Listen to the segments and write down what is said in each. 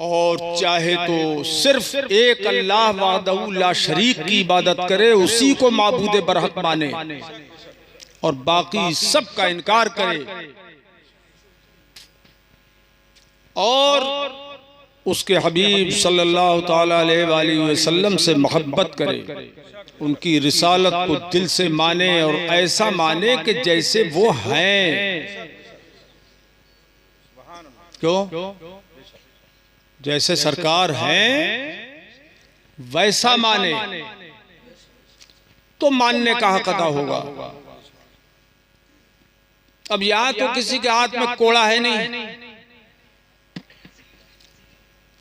और चाहे तो सिर्फ एक अल्लाह वहदहू ला शरीक की इबादत करे, उसी को माबूद बरहक माने और बाकी सब का इनकार करे और उसके हबीब सल्लल्लाहु ताला अलैहि वसल्लम से मोहब्बत करे, उनकी रिसालत को दिल से माने और ऐसा माने कि जैसे वो हैं। क्यों? जैसे सरकार हैं वैसा माने तो मानने का हक अदा होगा। अब यहां तो किसी के हाथ में कोड़ा है नहीं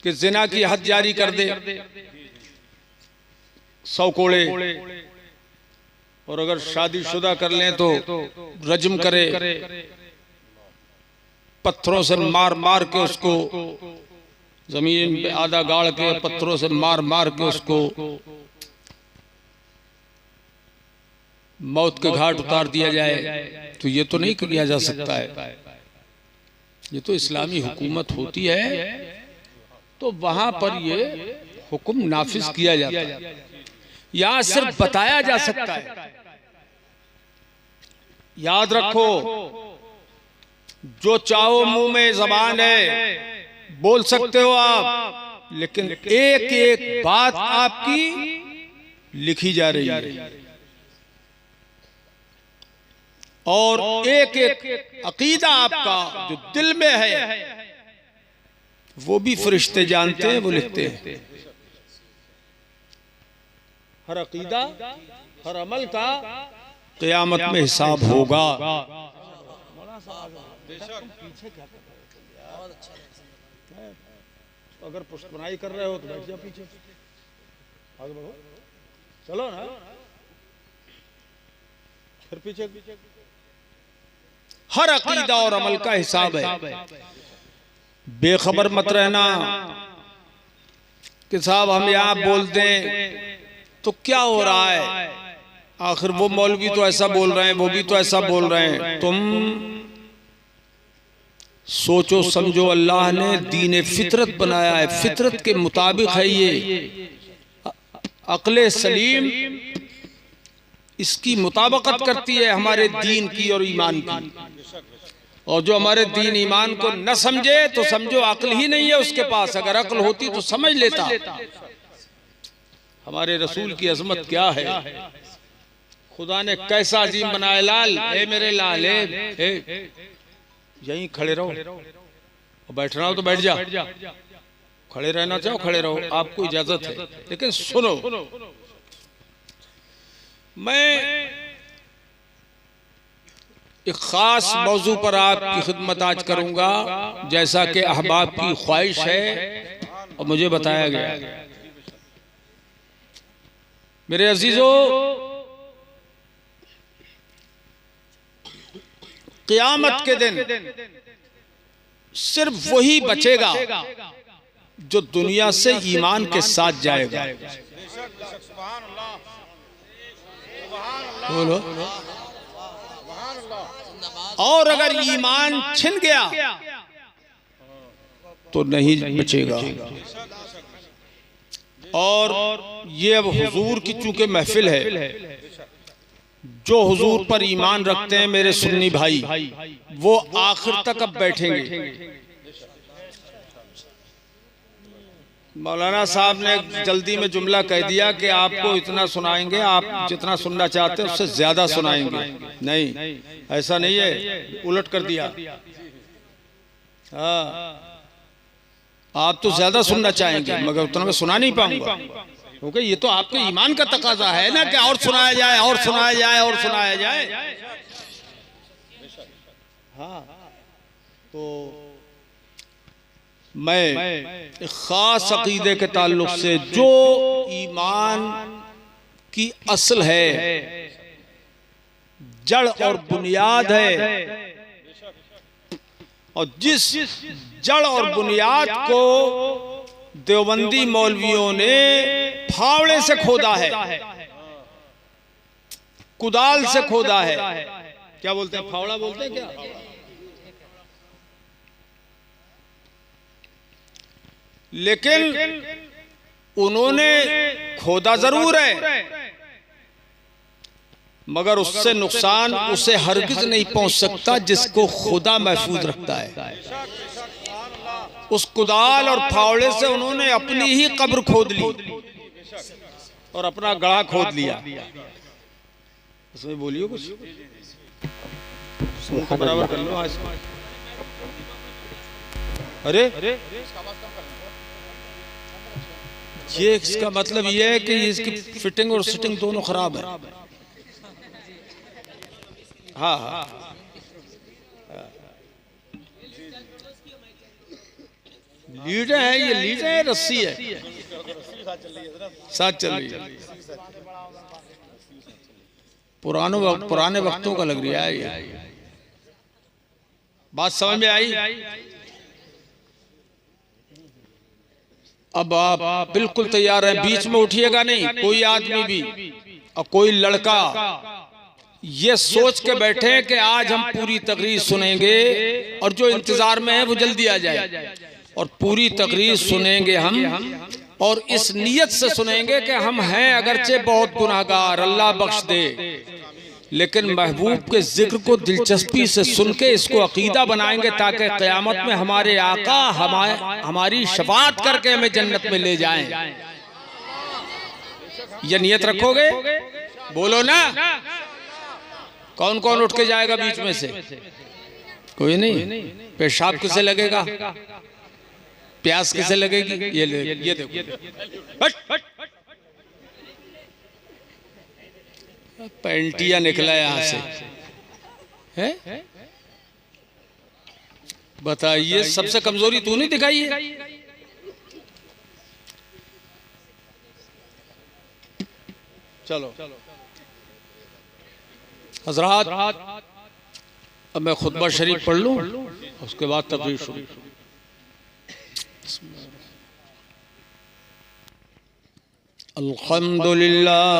कि जिना की हद जारी कर दे 100 कोड़े, और अगर शादीशुदा कर लें तो रज्म करे, पत्थरों से मार मार के उसको जमीन पे आधा गाड़ के पत्थरों से मार मार के उसको मौत के घाट उतार दिया जाए, तो ये तो नहीं किया जा सकता है। ये तो इस्लामी हुकूमत होती है तो वहां पर ये हुक्म नाफिज किया जाता है। यहां सिर्फ बताया जा सकता है। याद रखो, जो चाहो मुंह में जबान है बोल सकते हो आप, लेकिन एक एक बात आपकी लिखी जा रही है और एक एक अकीदा आपका जो दिल में है वो भी फरिश्ते जानते हैं, वो लिखते हैं। हर अकीदा हर अमल का क़यामत में हिसाब होगा। अगर पुष्पनाई कर रहे हो तो बैठ जाओ पीछे, आगे बढ़ो, चलो ना, फिर पीछे। हर अकीदा और अमल का हिसाब है। बेखबर मत रहना कि साहब हम यहां बोल दें तो क्या हो रहा है, आखिर वो मौलवी तो ऐसा बोल रहे हैं, वो भी तो ऐसा बोल रहे हैं। तुम सोचो समझो, अल्लाह ने दीन फितरत बनाया है, फितरत के मुताबिक है ये। अक्ले सलीम इसकी मुताबकत करती है हमारे दीन की और ईमान की, और जो हमारे दीन ईमान को न समझे तो समझो अक्ल ही नहीं है उसके पास। अगर अक्ल होती तो समझ लेता हमारे रसूल की अजमत क्या है, खुदा ने कैसा अजीम बनाया। लाल, ए मेरे लाल, यहीं खड़े रहो, और बैठना हो तो बैठ जा, खड़े रहना चाहो खड़े रहो, आपको इजाजत है। लेकिन सुनो, मैं एक खास मौजू पर आपकी खिदमत आज करूंगा, जैसा कि अहबाब की ख्वाहिश है और मुझे बताया गया। मेरे अजीजों, क़यामत के दिन सिर्फ वही बचेगा जो दुनिया से ईमान के साथ जाएगा। बोलो। और अगर ईमान छिन गया तो नहीं बचेगा। और ये अब हुजूर की चूंकि महफिल है, जो हुजूर पर ईमान रखते हैं मेरे सुन्नी भाई, वो आखिर तक अब बैठेंगे। मौलाना साहब ने जल्दी में जुमला कह दिया कि आपको इतना सुनाएंगे, आप जितना सुनना चाहते हैं उससे ज्यादा सुनाएंगे। नहीं, ऐसा नहीं है, उलट कर दिया। हाँ, आप तो ज्यादा सुनना चाहेंगे मगर उतना मैं सुना नहीं पाऊंगा, क्योंकि ये तो आपके ईमान का तकाजा है ना कि और सुनाया जाए और सुनाया जाए और सुनाया जाए। हाँ, तो मैं खास अकीदे के ताल्लुक से जो ईमान की असल है, जड़ और बुनियाद है, और जिस जड़ और बुनियाद को देवबंदी मौलवियों ने फावड़े से खोदा है, कुदाल से खोदा है। क्या बोलते हैं, फावड़ा बोलते हैं क्या? लेकिन उन्होंने खोदा जरूर है, मगर उससे नुकसान उसे हरगिज नहीं पहुंच सकता जिसको खुदा महफूज रखता है। उस कुदाल और फावड़े से उन्होंने अपनी ही कब्र खोद ली और अपना गड़ा खोद लिया। उसमें बोलियो कुछ बराबर कर लो। अरे ये इसका मतलब ये है कि इसकी फिटिंग और सिटिंग दोनों खराब है। हाँ हाँ, लीडें है, ये लीडें है, रस्सी है, साथ चल रही है। पुराने वक्तों का लग रहा है ये। बात समझ में आई? अब आप बिल्कुल तैयार हैं, बीच में उठिएगा नहीं कोई आदमी भी और कोई लड़का ये सोच के बैठे कि आज हम पूरी तकरीर सुनेंगे और जो इंतजार में है वो जल्दी आ जाए। और पूरी तकरीर सुनेंगे हम और इस नियत से सुनेंगे कि हम हैं अगरचे बहुत गुनाहगार, अल्लाह बख्श दे, लेकिन महबूब के जिक्र को दिलचस्पी से सुन के इसको अकीदा बनाएंगे ताकि क़यामत में हमारे आका हमारी शफाअत करके हमें जन्नत में ले जाएं। ये नियत रखोगे? बोलो ना। कौन कौन उठ के जाएगा बीच में से? कोई नहीं। पेशाब किसे लगेगा? प्यास किसे लगेगी? ये देखो, पेंटिया निकला यहां से है। बताइए, सबसे कमजोरी तू नहीं दिखाई है? चलो हजरात, अब मैं खुतबा शरीफ पढ़ लूं, उसके बाद तकरीर शुरू। अल्हम्दुलिल्लाह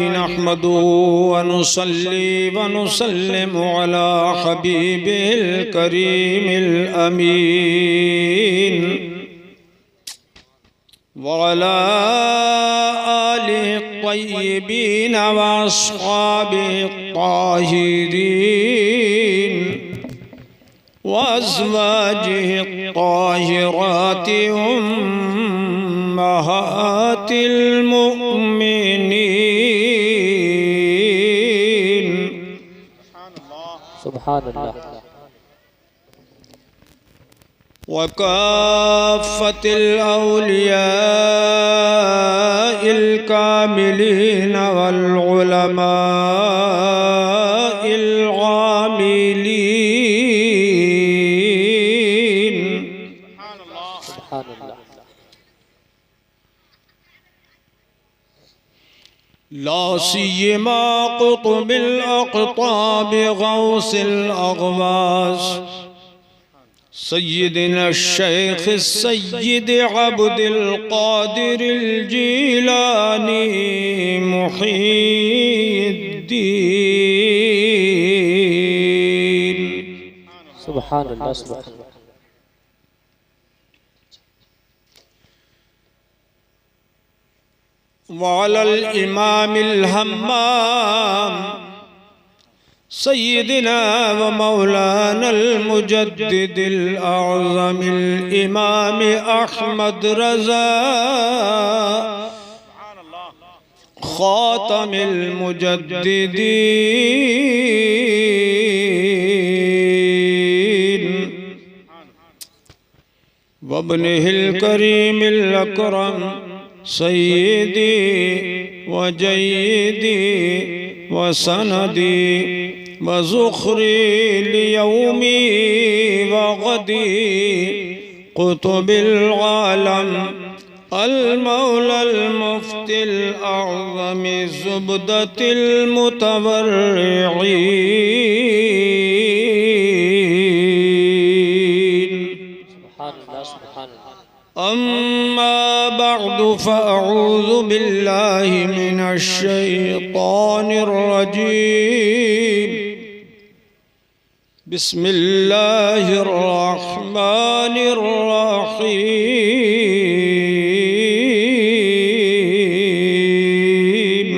नहमदुहु व नुसल्ली व नुसल्लिमु अला हबीबिल करीमिल अमीन व अला आलिहि तय्यिबीन व अस्हाबिहि ताहिरीन व अज़वाजिहि ताहिराति उम्महातिल मुमिनीन। सुभान अल्लाह। वकाफ़तिल औलियाइल कामिलीन वल उलमाइल आमिलीन। सुभान अल्लाह। ला सियमा कुतुबिल अक़ताब गौसिल अग़वास सय्यिदना शेख सय्यिद अब्दुल क़ादिर जीलानी मुहीद्दीन। सुभान अल्लाह, सुभान अल्लाह। वअलल इमामिल हम्माम सय्यिदना व मौलानल मुजद्दिदिल आज़मिल इमाम अहमद रज़ा ख़ातमिल मुजद्दिदीन वब्निहिल करीमिल अकरम सय्यदी व जय्यदी व सनदी व ज़ुख़री लियौमी व गदी क़ुतुबिल आलम अल मौलल मुफ्तिल अअज़म ज़ुबदतिल मुतवर्रिईन। अम्मा बअदु फ़अऊज़ु बिल्लाहि मिनश शैतानिर रजीम। बिस्मिल्लाहिर्रहमानिर्रहीम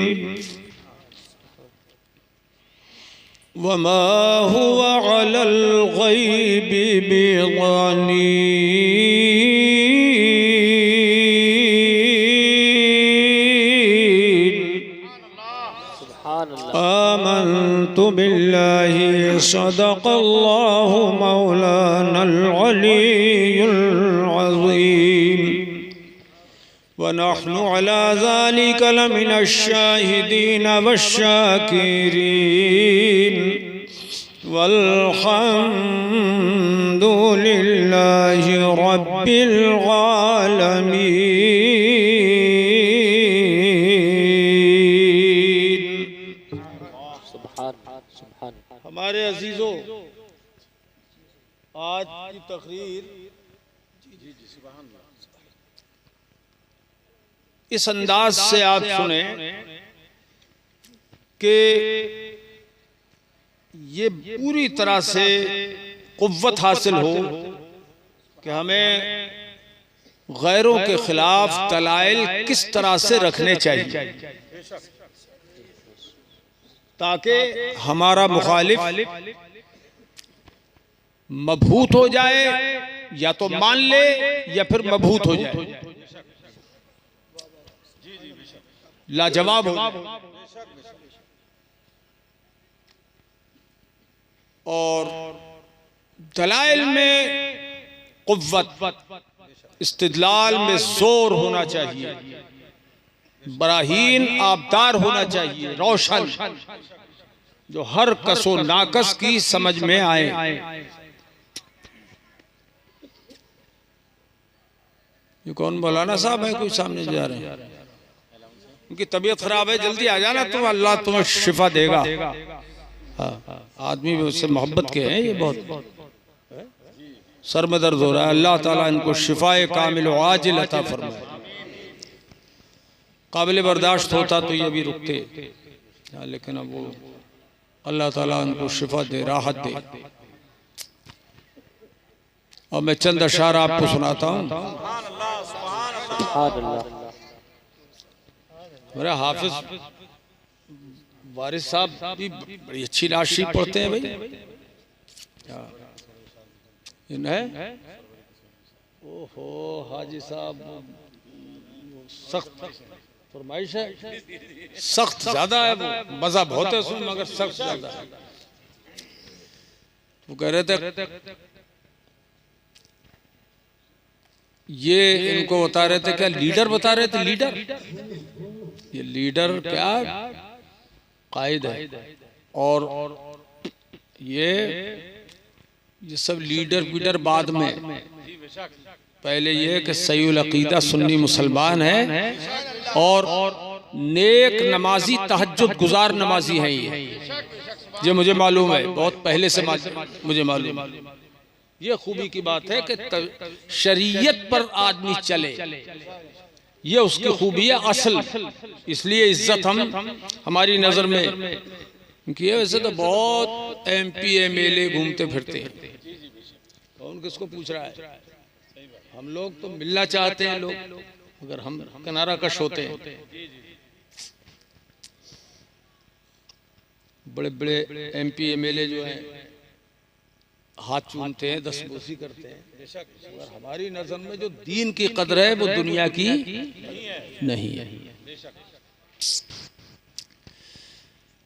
वमा हुवा अलल गैबि बिज़नीन आमन्तु बिल्लाहि सदक़ल्लाहु मौलानल अलीयुल अज़ीम व नहनु अला ज़ालिका लमिनश शाहिदीन वश्शाकिरीन वल्हम्दुलिल्लाहि रब्बिल आलमीन। हमारे अजीजों, आज की तकरीर इस अंदाज से आप सुने कि ये पूरी तरह से कुव्वत हासिल हो कि हमें गैरों के खिलाफ दलाइल किस तरह से रखने चाहिए ताकि हमारा मुखालिफ मबहूत हो जाए, या तो मान ले या फिर मबहूत हो जाए, लाजवाब हो जाए। और दलाइल में कुव्वत, इस्तिदलाल में जोर होना चाहिए, बराहीन आबदार होना चाहिए, रोशन, जो हर कसो नाकस की समझ में आए। ये कौन मौलाना साहब है, कोई सामने जा रहे हैं, उनकी तबीयत खराब है, जल्दी आ जाना, तो अल्लाह तुम्हें शिफा देगा। हाँ, आदमी भी उससे मोहब्बत के हैं, ये बहुत सर में दर्द हो रहा है, अल्लाह ताला इनको शिफाए कामिल व आजिल अता फरमाए। काबिल बर्दाश्त होता तो ये भी रुकते, लेकिन अब वो अल्लाह ताला उनको शिफा दे, राहत दे। और मैं चंद अशार आपको सुनाता हूँ। मेरा हाफिज वारिस साहब भी बड़ी अच्छी नाशी पढ़ते हैं भाई। ओहो हाजी साहब सख्त फरमाइश है, सख्त ज्यादा है, वो मजा बहुत है उसमें मगर सख्त ज्यादा है। वो कह रहे थे ये इनको बता रहे थे, क्या लीडर बता रहे थे, लीडर, ये लीडर क्या कायद है, और ये सब लीडर पीडर बाद में, पहले ये कि सहीउल अकीदा सुन्नी मुसलमान है और नेक नमाजी तहज्जुद गुजार नमाजी है। ये मुझे मालूम है, बहुत पहले से मुझे मालूम। ये खूबी की बात है कि शरीयत पर आदमी चले, ये उसकी खूबी है असल। इसलिए इज्जत हमारी नजर में किए। वैसे तो बहुत MP MLA घूमते फिरते हैं, कौन किसको पूछ रहा है, हम लोग तो मिलना चाहते हैं लोग, मगर हम किनारा कश होते हैं। बड़े बड़े MP MLA जो हैं हाथ चूमते हैं, दस्तबूसी करते हैं, मगर हमारी नजर में जो दीन की कदर है वो दुनिया की नहीं है।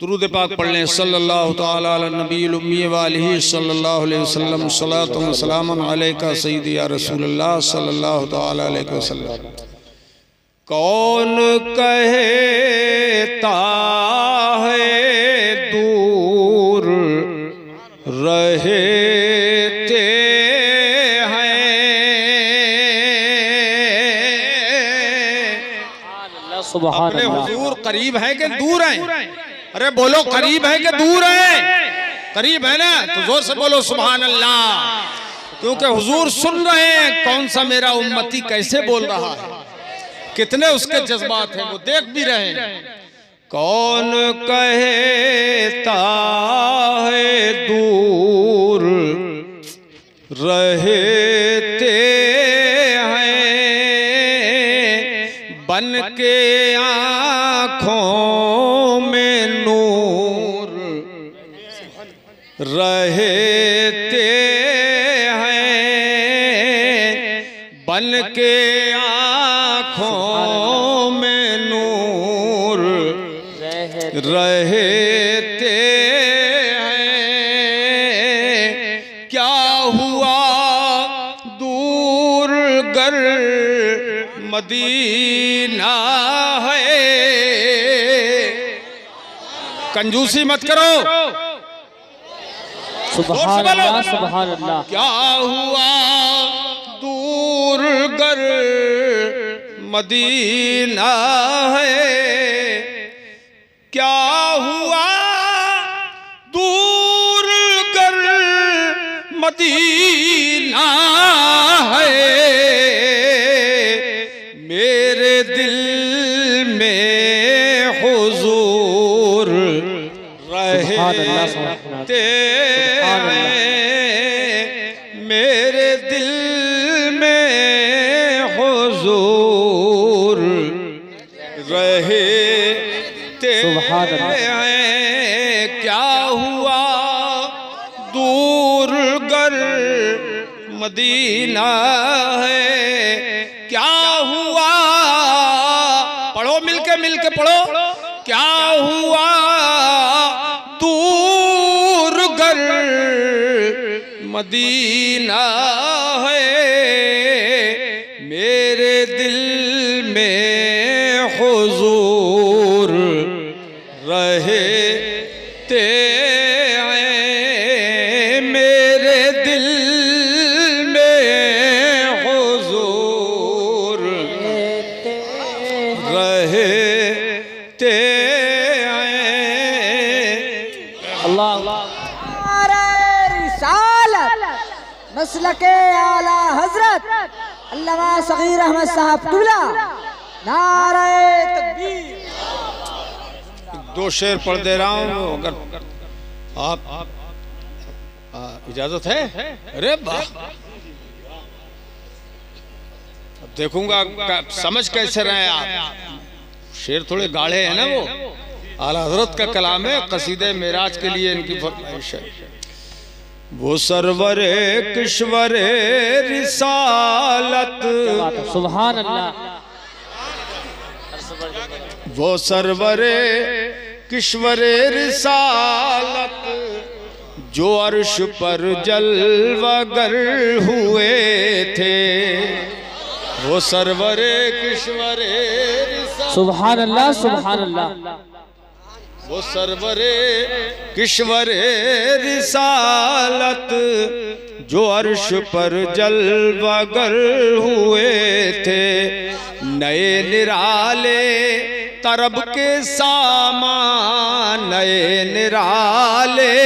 दुरूद पाक पढ़ लें, सल्लल्लाहु तआला अला नबील उम्मी व आलिहि सल्लल्लाहु अलैहि वसल्लम, सलातु व सलामुन अलैका सय्यदी या रसूलल्लाह सल्लल्लाहु तआला अलैहि वसल्लम। कौन कहता है दूर रहते हैं, अपने हुजूर करीब हैं कि दूर हैं? अरे बोलो करीब है कि दूर है? करीब है ना, तो जोर से बोलो सुभान अल्लाह, क्योंकि हुजूर सुन रहे हैं कौन सा मेरा उम्मती कैसे बोल रहा है, कितने उसके जज्बात हैं, वो देख भी रहे हैं। कौन कहता है दूर रहते हैं बन के आँखों में नूर, रहते हैं बन के आँखों में नूर, रहते हैं। क्या हुआ दूर गर मदीना है, कंजूसी मत करो, सुभान अल्लाह सुभान अल्लाह। क्या हुआ दूर गर मदीना है, क्या हुआ दूर गर मदीना है, मेरे दिल में हुजूर रहते हैं, मेरे दिल में हुजूर रहते हैं। क्या हुआ दूर गर मदीना है, क्या हुआ, पढ़ो मिलके पढ़ो, क्या हुआ दूर गर मदीना है, मेरे दिल में हुजूर रहते हैं, मेरे दिल में हुजूर रहते हैं। अल्लाह मसलके आला हजरत अल्लामा सगीर अहमद साहब किबला, नारे तकबीर। दो शेर पढ़ दे रहा हूँ, अगर आप इजाजत है। अरे वाह, अब देखूंगा समझ कैसे रहे आप। शेर थोड़े गाढ़े हैं ना, वो आला हजरत का कलाम है, कसीदे मेराज के लिए इनकी फरमाइश है। वो सरवरे किश्वरे रिसालत, सुभान अल्लाह। वो सरवरे किश्वरे रिसालत, जो अर्श पर जलवागर हुए थे, वो सरवरे किश्वरे रिसालत, सुभान अल्लाह सुभान अल्लाह। वो सरवरे किश्वरे रिसालत, जो अर्श पर जलवागर हुए थे, नए निराले तरब के सामान, नए निराले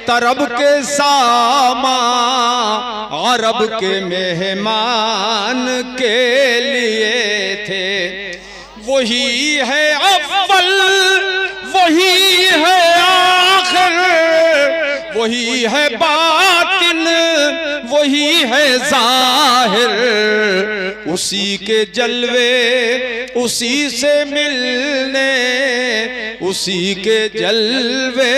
तरब के सामान, अरब के मेहमान के लिए थे। वही है अव्वल, वही है आखिर, वही है बातिन, वही है जाहिर, उसी के जलवे उसी से मिलने, उसी के जलवे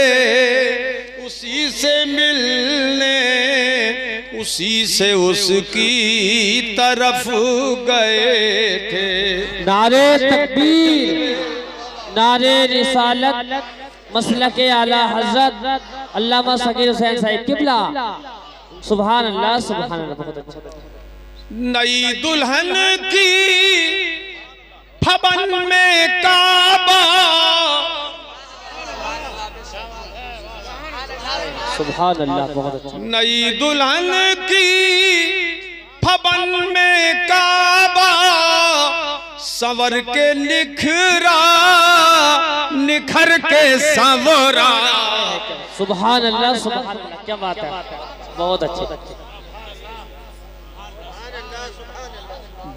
उसी से मिलने, उसी से उसकी तरफ गए थे। नारे तकबीर, नारे रिसालत, मसलके आला हजरत अल्लामा सगीर हुसैन साहिब किबला, सुभान अल्लाह सुभान अल्लाह। बहुत अच्छा। नई दुल्हन की फबन में काबा, सुभान अल्लाह। बहुत अच्छा। नई दुल्हन की फबन में काबा, संवर के निखरा निखर के संवरा। सुभान अल्लाह सुभान अल्लाह, क्या बात है, बहुत अच्छी।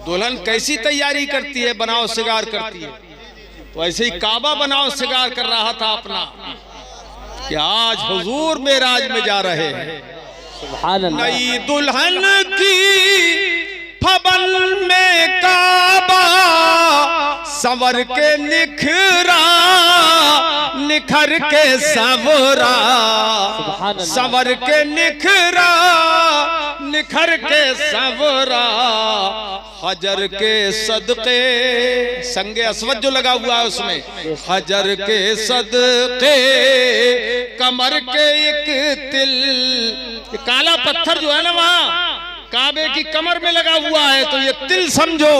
दुल्हन कैसी तैयारी करती है, बनाओ सिगार करती है, तो ऐसे ही काबा बनाओ सिगार कर रहा था अपना कि आज हुजूर मेराज में जा रहे हैं। सुभान अल्लाह। नई दुल्हन की फबन में काबा संवर के निखरा, निखर के संवरा, संवर के निखरा, निखर के संवरा, हजर के सदके, संगे असवद जो लगा हुआ है उसमें, हजर के सदके कमर के एक तिल, काला पत्थर जो है ना वहां काबे की कमर में लगा हुआ है, तो ये तिल समझो।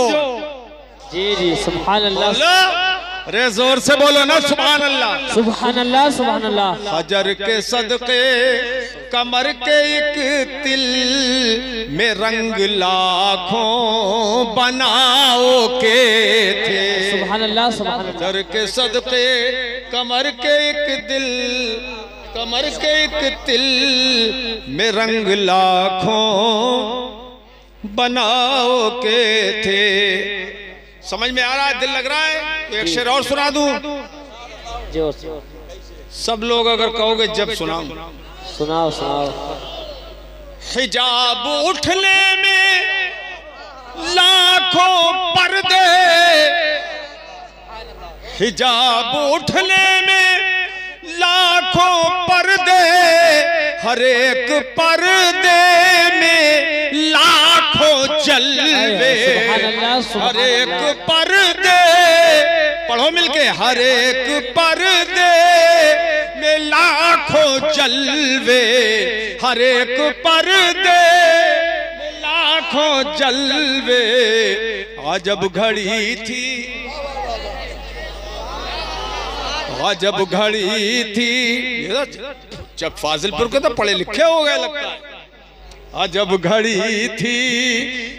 जी जी सुभान अल्लाह। अरे जोर से बोलो ना सुभान अल्लाह। सुभान अल्लाह सुभान अल्लाह। हजर के सदके कमर के एक तिल में रंग लाखों बनाओ के थे। सुभान अल्लाह सुभान अल्लाह। हजर के सदके कमर के एक दिल, कमर के एक तिल में रंग लाखों बनाओ के थे। समझ में आ रहा है? दिल लग रहा है? तो एक शेर और सुना दूं? जो सब लोग अगर कहोगे जब सुनाऊं। सुनाओ सुनाओ। हिजाब उठने में लाखों पर्दे, हिजाब उठने में लाखों पर्दे, हर एक पर्दे में लाखों जलवे, हर एक पर्दे, पढ़ो मिलके, हर एक पर्दे में लाखों जलवे, हर एक पर्दे में लाखों जलवे। अजब घड़ी थी, अजब घड़ी थी, जब फाजिलपुर के तो पढ़े लिखे हो गए लगता है। अजब घड़ी थी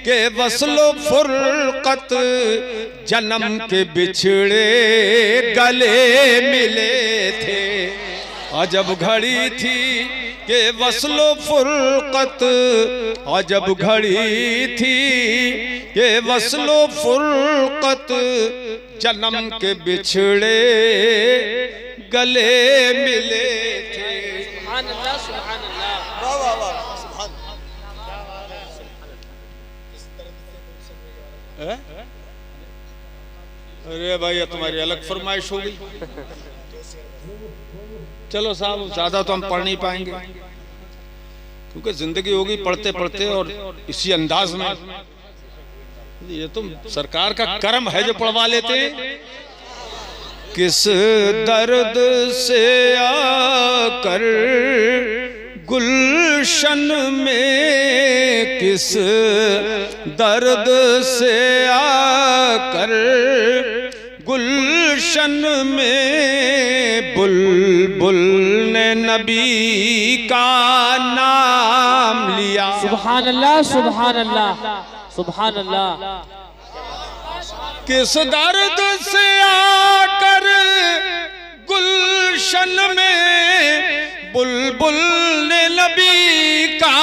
के वस्लो फुरकत, जन्म के बिछड़े गले मिले थे। अजब घड़ी थी के वस्लो फुरकत, अजब घड़ी थी के वस्लो फुरकत, जन्म के बिछड़े गले मिले थे। सुभान अल्लाह सुभान अल्लाह। अरे भैया तुम्हारी अलग फरमाइश हो गई। चलो साहब ज्यादा तो हम पढ़ नहीं पाएंगे, क्योंकि जिंदगी होगी पढ़ते पढ़ते और इसी अंदाज में। ये तो सरकार का कर्म है जो पढ़वा लेते हैं। किस दर्द से आकर गुलशन में, किस दर्द से आकर गुलशन में, बुलबुल ने नबी का नाम लिया। सुभान अल्लाह सुभान अल्लाह सुभान अल्लाह। किस दर्द से आकर गुलशन में, बुलबुल ने नबी का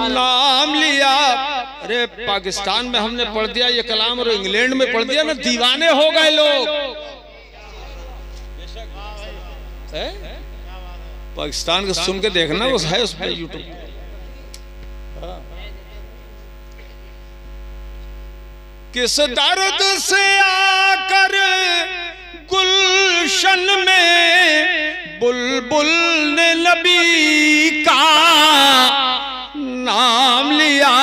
नाम लिया। अरे पाकिस्तान में हमने पढ़ दिया ये कलाम और इंग्लैंड में पढ़ दिया ना, दीवाने हो गए लोग। पाकिस्तान का सुन के देखना, वो है उस पर यूट्यूब। किस दर्द से आकर गुलशन में, बुलबुल ने नबी का नाम लिया,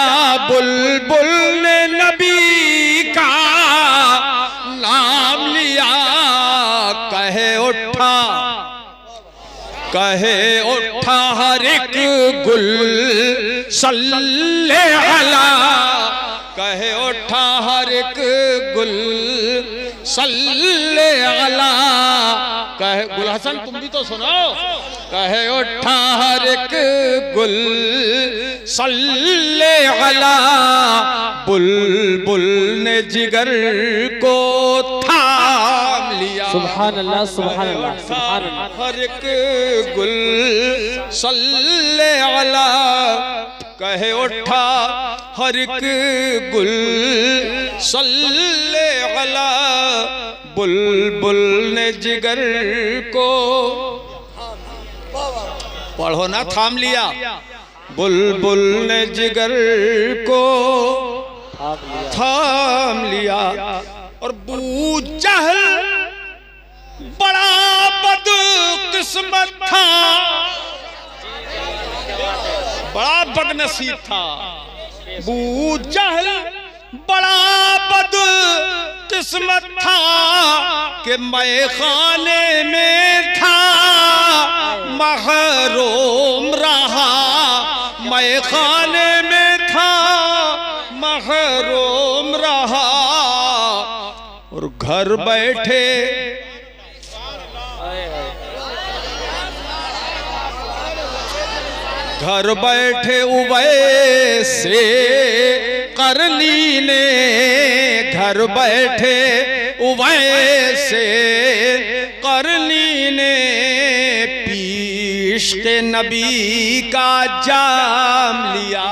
बुलबुल ने नबी का नाम लिया। कहे उठा, कहे उठा हर एक गुल सल्ले अला, कहे उठा हर एक गुल सल्ले अला। कहे गुल हसन तुम भी तो सुनाओ। कहे उठा हर एक गुल सल्ले अला, बुलबुल ने जिगर को थाम लिया। सुभान अल्लाह सुभान अल्लाह सुभान अल्लाह। हर एक गुल सल्ले अला, कहे उठा हर एक गुल सल्ले अला, बुलबुल ने जिगर को पढ़ो ना, थाम लिया। बुलबुल ने जिगर को थाम लिया और बू जहल बड़ा बदकिस्मत था, बड़ा बदनसीब था। बू जहल बड़ा बदकिस्मत था कि मैं खाने में था महरूम रहा, मैं खाने में था महरूम रहा। और घर बैठे उवैसे करनी ने, घर बैठे उवैसे करनी ने इश्क़ नबी का जाम लिया।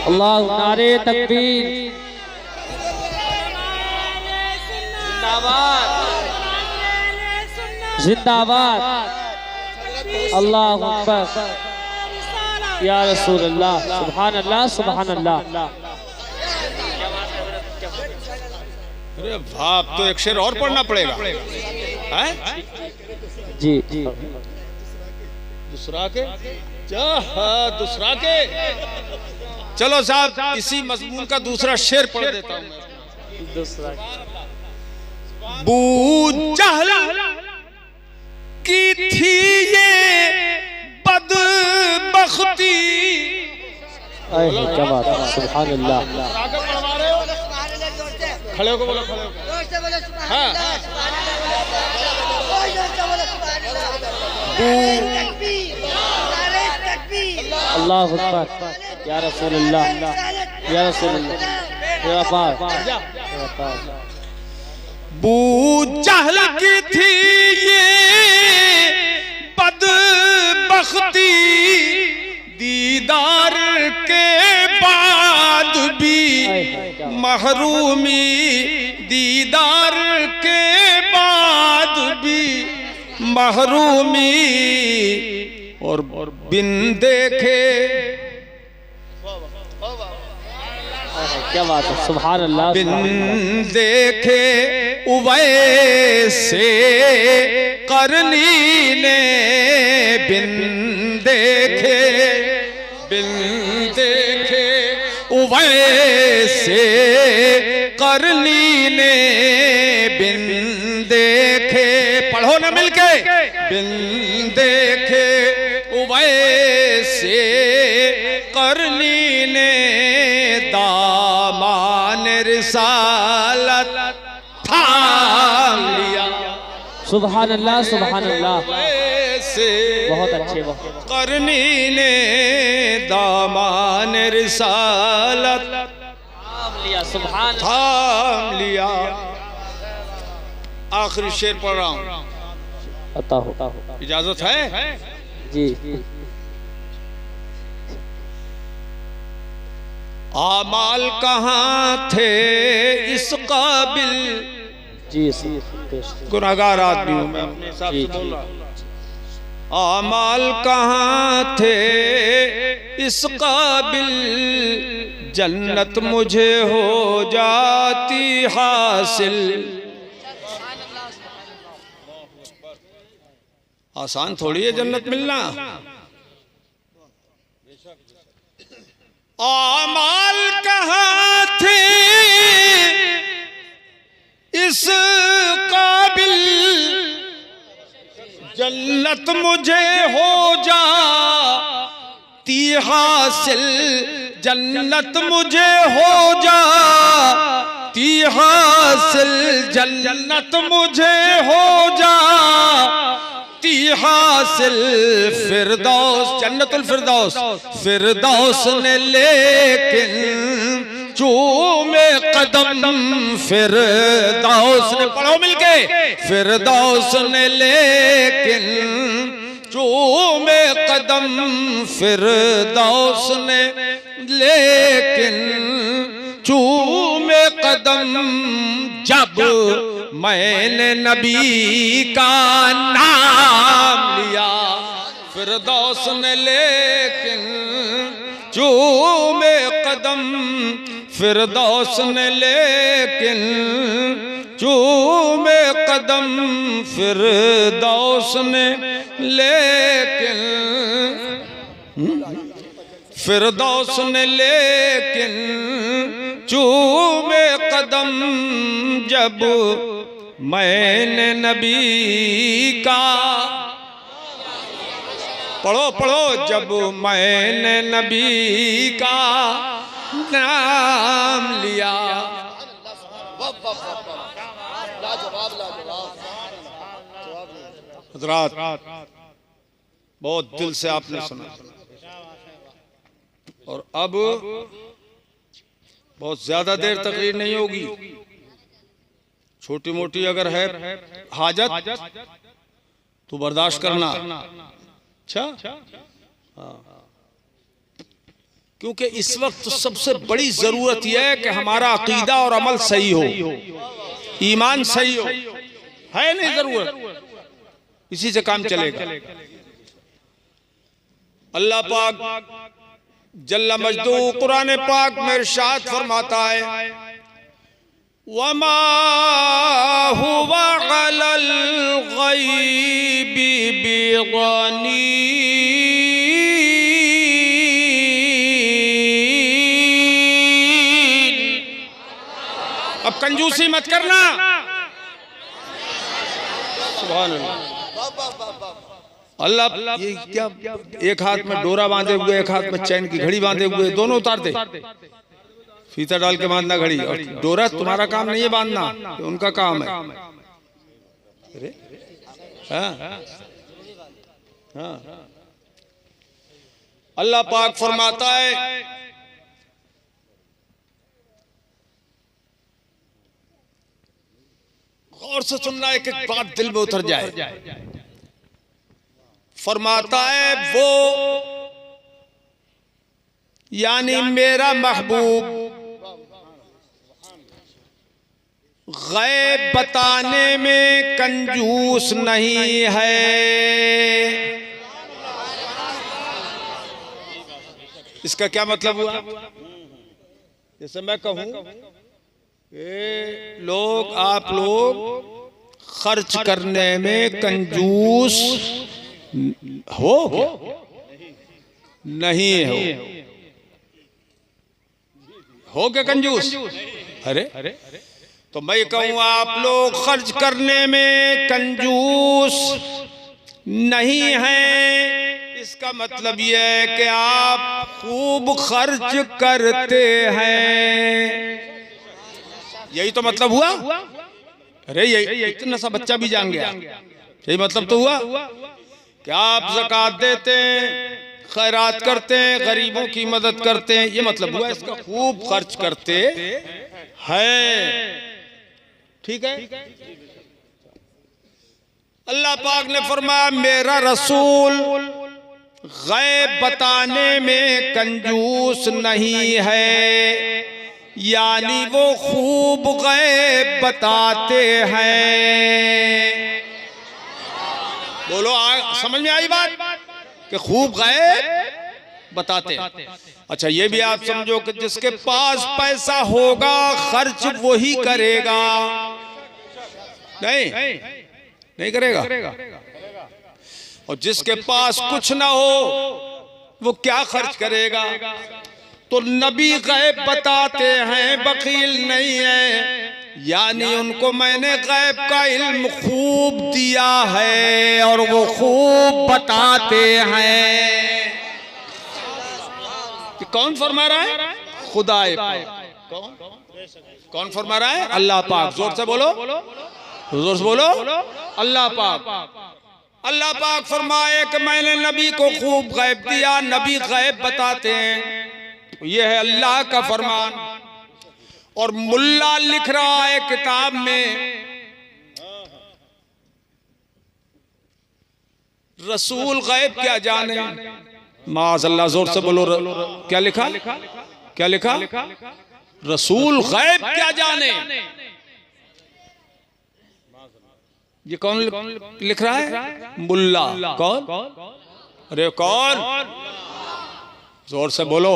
अल्लाह नारे तकबीर, जिंदाबाद जिंदाबाद, अल्लाह अकबर, या रसूल अल्लाह, सुभान अल्लाह सुभान अल्लाह। अरे बाप, तो एक शेर और पढ़ना पड़ेगा है? जी दूसरा के दूसरा के चलो साहब, इसी मजमून का दूसरा शेर पढ़ देता हूं मैं। दूसरा बू जहल की थी ये बदबख्ती। क्या बात है, सुभान अल्लाह। खड़े होकर बोलो, खड़े होकर। हाँ, अल्लाह अकबर, या रसूल अल्लाह, या रसूल अल्लाह। बू जहल की थी ये बदबख्ती, दीदार के बाद भी महरूमी, दीदार के बाद भी महरूमी। और बिन देखे, क्या बात है, सुभान अल्लाह। बिन देखे उवैसे करनी ने, बिन देखे उवैसे करनी ने, बिन देखे, पढ़ो ना मिलके, बिन देखे उवैसे करनी ने दामान रिसालत थाम लिया। सुभान अल्लाह सुभान अल्लाह, वैसे बहुत अच्छे, बहुत करनी ने दामान रिसालत थाम लिया, सुभान थाम लिया। आखिरी शेर पढ़ रहा हूं, अता हो, इजाजत है? जी। आमाल कहाँ थे इस काबिल, जी गुनाहगार आदमी हूं मैं, अपने हिसाब से बोल रहा हूं। आमाल कहाँ थे इस काबिल, जन्नत मुझे हो जाती हासिल। आसान थोड़ी है जन्नत मिलना। आमाल कहाँ थे इस काबिल, जन्नत मुझे हो जाती हासिल, जन्नत मुझे हो जाती हासिल, जन्नत मुझे हो जाती हासिल। फिरदौस, जन्नतुल फिरदौस, फिरदौस ने लेकिन चूमे कदम, फिरदौस ने, पढ़ो मिलके, फिरदौस ने लेकिन चूमे कदम, फिरदौस ने लेकिन चूमे कदम, जब मैंने नबी का नाम लिया। फिरदौस ने लेकिन चूमे कदम, फिरदौस ने लेकिन चूमे कदम, फिरदौस ने लेकिन, फिरदौस ने लेकिन चूमे कदम, जब मैंने नबी का, पढ़ो पढ़ो, जब मैंने नबी का नाम लिया। हज़रात बहुत दिल से आपने सुना, और अब बहुत ज्यादा देर तकरीर नहीं होगी, छोटी मोटी अगर है हाजत तो बर्दाश्त करना। अच्छा हाँ, क्योंकि इस वक्त सबसे बड़ी जरूरत यह है कि हमारा अकीदा और अमल सही हो, ईमान सही हो, है नहीं जरूरत, इसी से काम चलेगा। अल्लाह पाक जल्ला मजदू कुरान पाक में इरशाद फरमाता है, वमा हुवा अलल गैबि बिगनीन। अब कंजूसी मत करना, सुभान अल्लाह। अल्लाह ये क्या, एक हाथ में डोरा बांधे हुए, एक हाथ में चैन की घड़ी बांधे हुए, दोनों उतार दे, फीता डाल के बांधना घड़ी, और डोरा तुम्हारा काम नहीं है बांधना, तो उनका काम है। अरे हाँ हाँ, अल्लाह पाक फरमाता है, गौर से सुनना, एक एक बात दिल में उतर जाए। फरमाता है वो यानी मेरा महबूब गैब बताने में कंजूस नहीं है। इसका क्या मतलब हुआ? जैसे मैं कहूं लोग, आप लोग खर्च करने में कंजूस हो नहीं हो क्या कंजूस? अरे तो मैं कहूँ आप लोग खर्च करने में कंजूस नहीं हैं, इसका मतलब यह है कि आप खूब खर्च करते हैं, यही तो मतलब हुआ। अरे यही इतना सा बच्चा भी जान गया, यही मतलब तो हुआ कि आप ज़कात देते हैं, खैरात करते हैं, गरीबों की मदद करते हैं, ये मतलब हुआ इसका, खूब खर्च करते हैं। ठीक है। अल्लाह पाक ने फरमाया मेरा रसूल गैब बताने में कंजूस नहीं है, यानी वो खूब गैब बताते हैं। बोलो समझ में आई बात कि खूब गैब बताते। अच्छा ये भी आप समझो कि जिसके पास पैसा होगा खर्च वही करेगा, नहीं करेगा, और जिसके पास कुछ ना हो वो क्या खर्च करेगा? तो नबी गैब बताते हैं, बखील नहीं है, यानी उनको मैंने गैब का इल्म खूब दिया है और वो खूब बताते हैं। कि कौन फरमा रहा है? खुदाए पाक। कौन फरमा रहा है? अल्लाह पाक। जोर से बोलो, जोर से बोलो, अल्लाह पाक। अल्लाह पाक फरमाए कि मैंने नबी को खूब गैब दिया, नबी गैब बताते हैं, यह है अल्लाह का फरमान। और मुल्ला लिख रहा है किताब में, रसूल गैब क्या जाने। माज़अल्लाह, जोर से बोलो, क्या लिखा? क्या लिखा? रसूल गैब क्या जाने। ये कौन लिख रहा है? मुल्ला। कौन? अरे कौन? जोर से बोलो।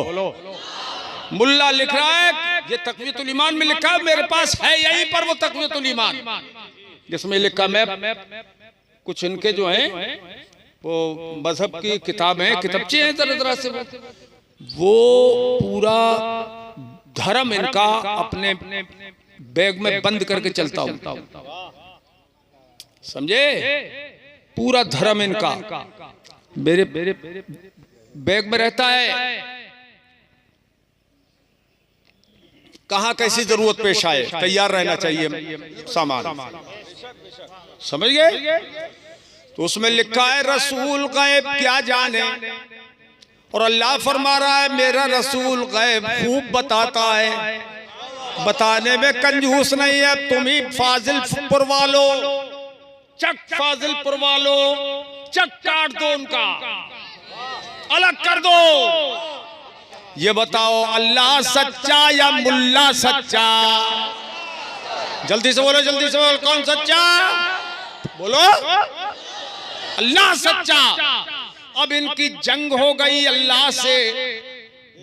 मुल्ला लिख रहा है, ये तक़वियतुल ईमान में लिखा है, मेरे पास है यहीं पर वो तक़वियतुल ईमान, जिसमें लिखा मैं कुछ इनके जो हैं वो मजहब की किताब हैं, किताबचे हैं तरह तरह से, वो पूरा धर्म इनका अपने बैग में बंद करके चलता हूं, समझे? पूरा धर्म इनका मेरे बैग में रहता है। कहां कैसी जरूरत पेश आए तैयार रहना चाहिए सामान, समझ गए? तो उसमें लिखा है रसूल गैब क्या जाने, और अल्लाह फरमा रहा है मेरा रसूल गैब खूब बताता है, बताने में कंजूस नहीं है। तुम ही फाजिल पुरवा लो, चक फाजिल पुरवा लो, चक काट दो, उनका अलग कर दो। ये बताओ अल्लाह सच्चा या मुल्ला सच्चा? जल्दी से बोलो, जल्दी से बोलो, कौन सच्चा? बोलो। अल्लाह सच्चा। अब इनकी जंग हो गई अल्लाह से,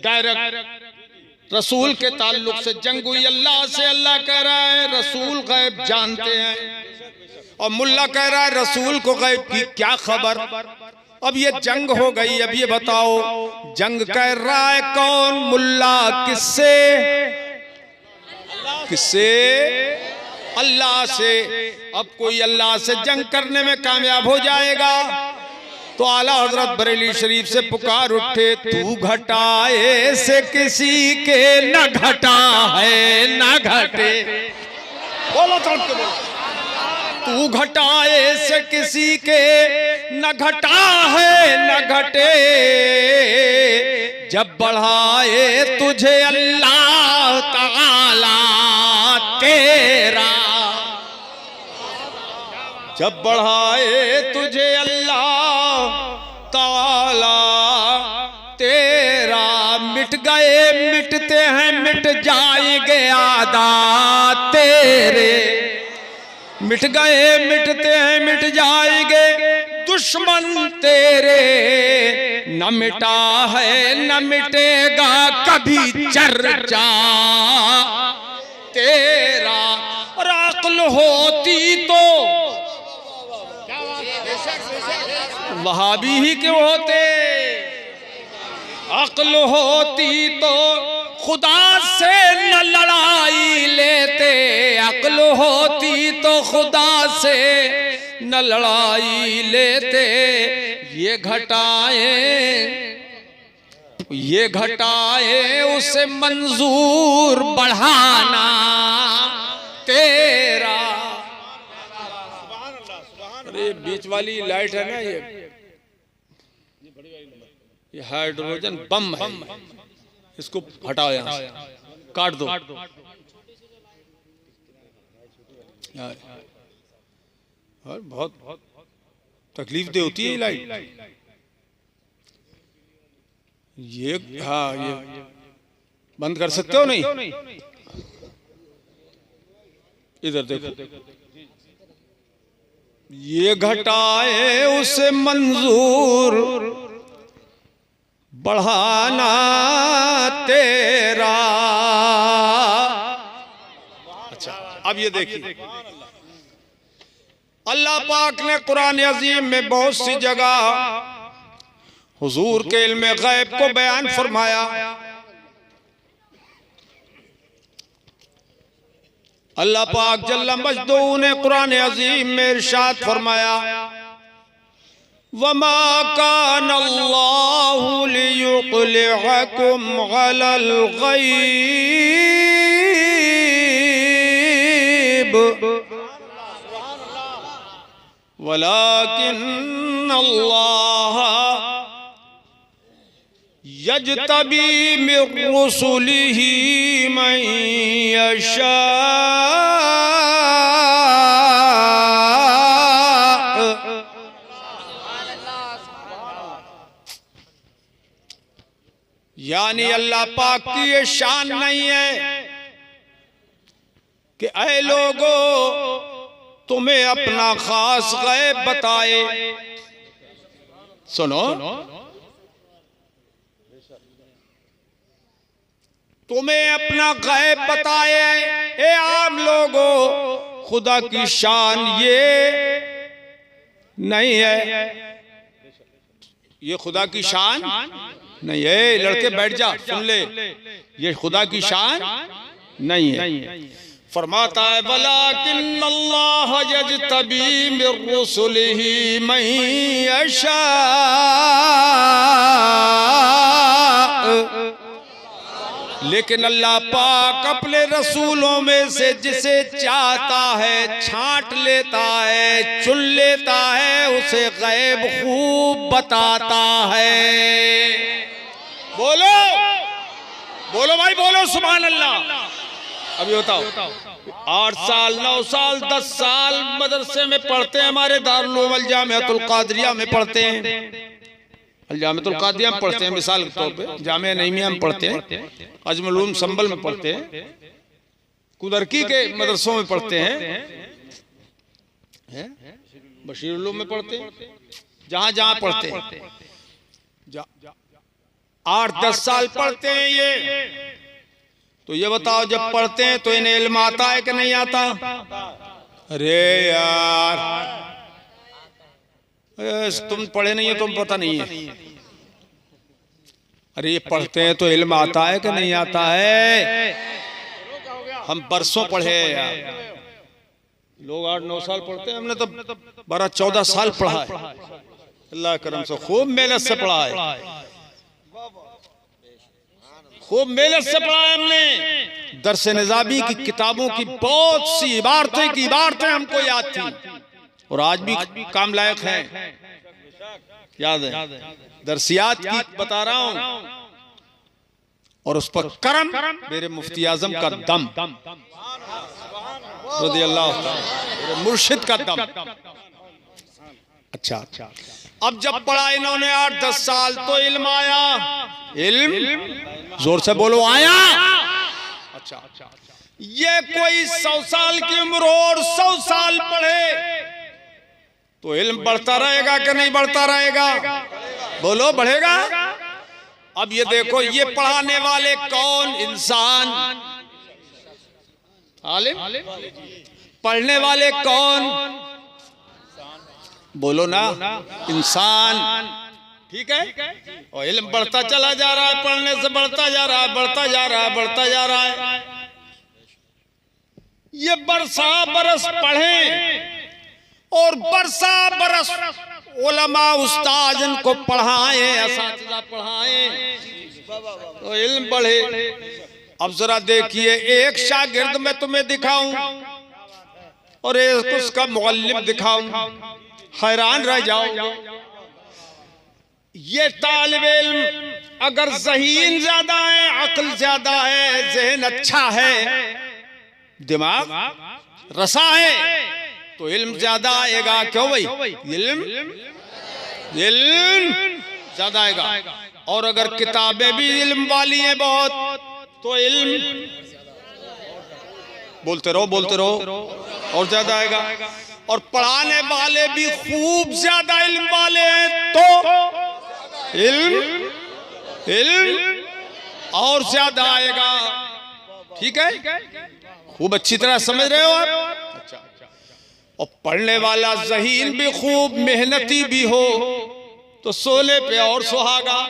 डायरेक्ट रसूल के ताल्लुक से जंग हुई अल्लाह से। अल्लाह कह रहा है रसूल गैब जानते हैं, और मुल्ला कह रहा है रसूल को गैब की क्या खबर। अब ये जंग हो गई। अब ये बताओ जंग कर रहा है कौन? मुल्ला किससे? किससे? अल्लाह से। अब कोई अल्लाह से जंग करने में कामयाब हो जाएगा तो आला हजरत बरेली शरीफ से पुकार उठे, तू घटाए से किसी के न घटा है न घटे। बोलो तो बोलो। तू घटाए से किसी के न घटा है न घटे, जब बढ़ाए तुझे अल्लाह ताला तेरा, जब बढ़ाए तुझे अल्लाह ताला तेरा। मिट गए मिटते हैं मिट जाएंगे आदा तेरे, मिट गए मिटते हैं मिट जाएंगे दुश्मन तेरे, न मिटा है न मिटेगा कभी चर्चा तेरा। और अक्ल होती तो वहाबी ही क्यों होते? अक्ल होती तो खुदा से न लड़ाई लेते, अक्ल होती तो खुदा से न लड़ाई लेते। ये घटाए उसे मंजूर बढ़ाना तेरा। अरे बीच वाली लाइट है ना, ये हाइड्रोजन बम है, इसको हटाओ, यहाँ से काट दो। और बहुत तकलीफ दे होती है ये लाइट। ये हाँ, ये बंद कर सकते हो? नहीं, इधर देखो। ये घटाए उसे मंजूर बढ़ाना तेरा। अच्छा, अब ये देखिए अल्लाह पाक ने कुरान अजीम में बहुत सी जगह हुजूर के इल्म गैब को बयान फरमाया। अल्लाह पाक जल्ला मजदू ने कुरान अजीम में इरशाद फरमाया, वमा कान अल्लाहु लियुत्लिअकुम अलल गैब वलाकिन अल्लाह यजतबी मिन रुसुलिही मन यशा। यानी अल्लाह पाक की ये शान नहीं है कि ऐ लोगों तुम्हें अपना खास गैब बताए, सुनो, तुम्हें अपना गैब बताए ए आम लोगों, खुदा की शान ये नहीं है, ये खुदा की शान नहीं है। लड़के बैठ जा, सुन ले, ये खुदा की शान नहीं है। फरमाता है वलाकिन अल्लाह यजतबी मिन रुसुलिही मन यशा, लेकिन अल्लाह पाक अपने रसूलों में से जिसे चाहता है छांट लेता है, चुन लेता है, उसे गैब खूब बताता है। बोलो बोलो भाई, बोलो सुभान अल्लाह। अभी बताओ, 8 साल 9 साल 10 साल मदरसे में पढ़ते हैं, हमारे दारुल उलूम अल जामिअतुल कादरिया में पढ़ते हैं, अल जामिअतुल कादरिया में पढ़ते हैं, मिसाल के तौर पे जामिया नईमिया में पढ़ते हैं, अजमुल उलूम संबल में पढ़ते हैं, कुदरकी के मदरसों में पढ़ते हैं, बशीरुल उलूम में पढ़ते हैं, जहां जहां पढ़ते हैं, 8-10 साल पढ़ते हैं ये। तो ये बताओ, जब पढ़ते हैं तो इन्हें इल्म आता है कि नहीं आता? अरे यार, तुम पढ़े नहीं है, तुम पता नहीं है। अरे ये पढ़ते हैं तो इल्म आता है कि नहीं आता है? हम बरसों पढ़े यार, लोग 8-9 साल पढ़ते हैं, हमने तो 12-14 साल पढ़ा है, अल्लाह करम से खूब मेहनत से पढ़ा है, खूब मेहनत से पढ़ा है हमने। दरस निज़ामी की किताबों की बहुत सी इबारतें हमको याद थी और आज भी काम लायक हैं, याद है। दरसियात की बता रहा हूं, और उस पर करम मेरे मुफ्ती आजम का दम, रज़ी अल्लाह ताला, मुर्शिद का दम। अच्छा, अब जब पढ़ा इन्होंने 8-10 साल तो इल्म आया, इल्म जोर से बोलो आया। अच्छा, ये कोई 100 साल की उम्र और 100 साल पढ़े तो इल्म बढ़ता रहेगा कि नहीं बढ़ता रहेगा? बोलो, बढ़ेगा। अब ये देखो, ये पढ़ाने वाले कौन? इंसान, आलिम। पढ़ने वाले कौन? बोलो ना, इंसान, ठीक है। और इल्म बढ़ता चला जा रहा है, पढ़ने से बढ़ता जा रहा है, बढ़ता जा रहा है, बढ़ता जा रहा है। ये बरसा बरस पढ़े और बरसा बरस उलमा उस्ताद इनको पढ़ाए, असातिज़ा पढ़ाए तो इल्म बढ़े। अब जरा देखिए, एक शागिर्द मैं तुम्हें दिखाऊं और एक उसका मुअल्लिम दिखाऊं, हैरान रह जाओ। ये तालिब इल्म अगर ज़हीन ज्यादा है, अक्ल ज्यादा है, ज़हन अच्छा है, दिमाग रसा है, तो इल्म ज्यादा आएगा। क्यों भाई? इल्म ज्यादा आएगा। और अगर किताबें भी इल्म वाली हैं बहुत, तो इल्म बोलते रहो और ज्यादा आएगा। और पढ़ाने वाले भी खूब ज्यादा इल्म वाले हैं तो इल्म और ज्यादा आएगा। ठीक है, खूब अच्छी तरह समझ रहे हो आप? अच्छा। और पढ़ने वाला ज़हीन भी खूब मेहनती भी हो तो सोले पे और सुहागा,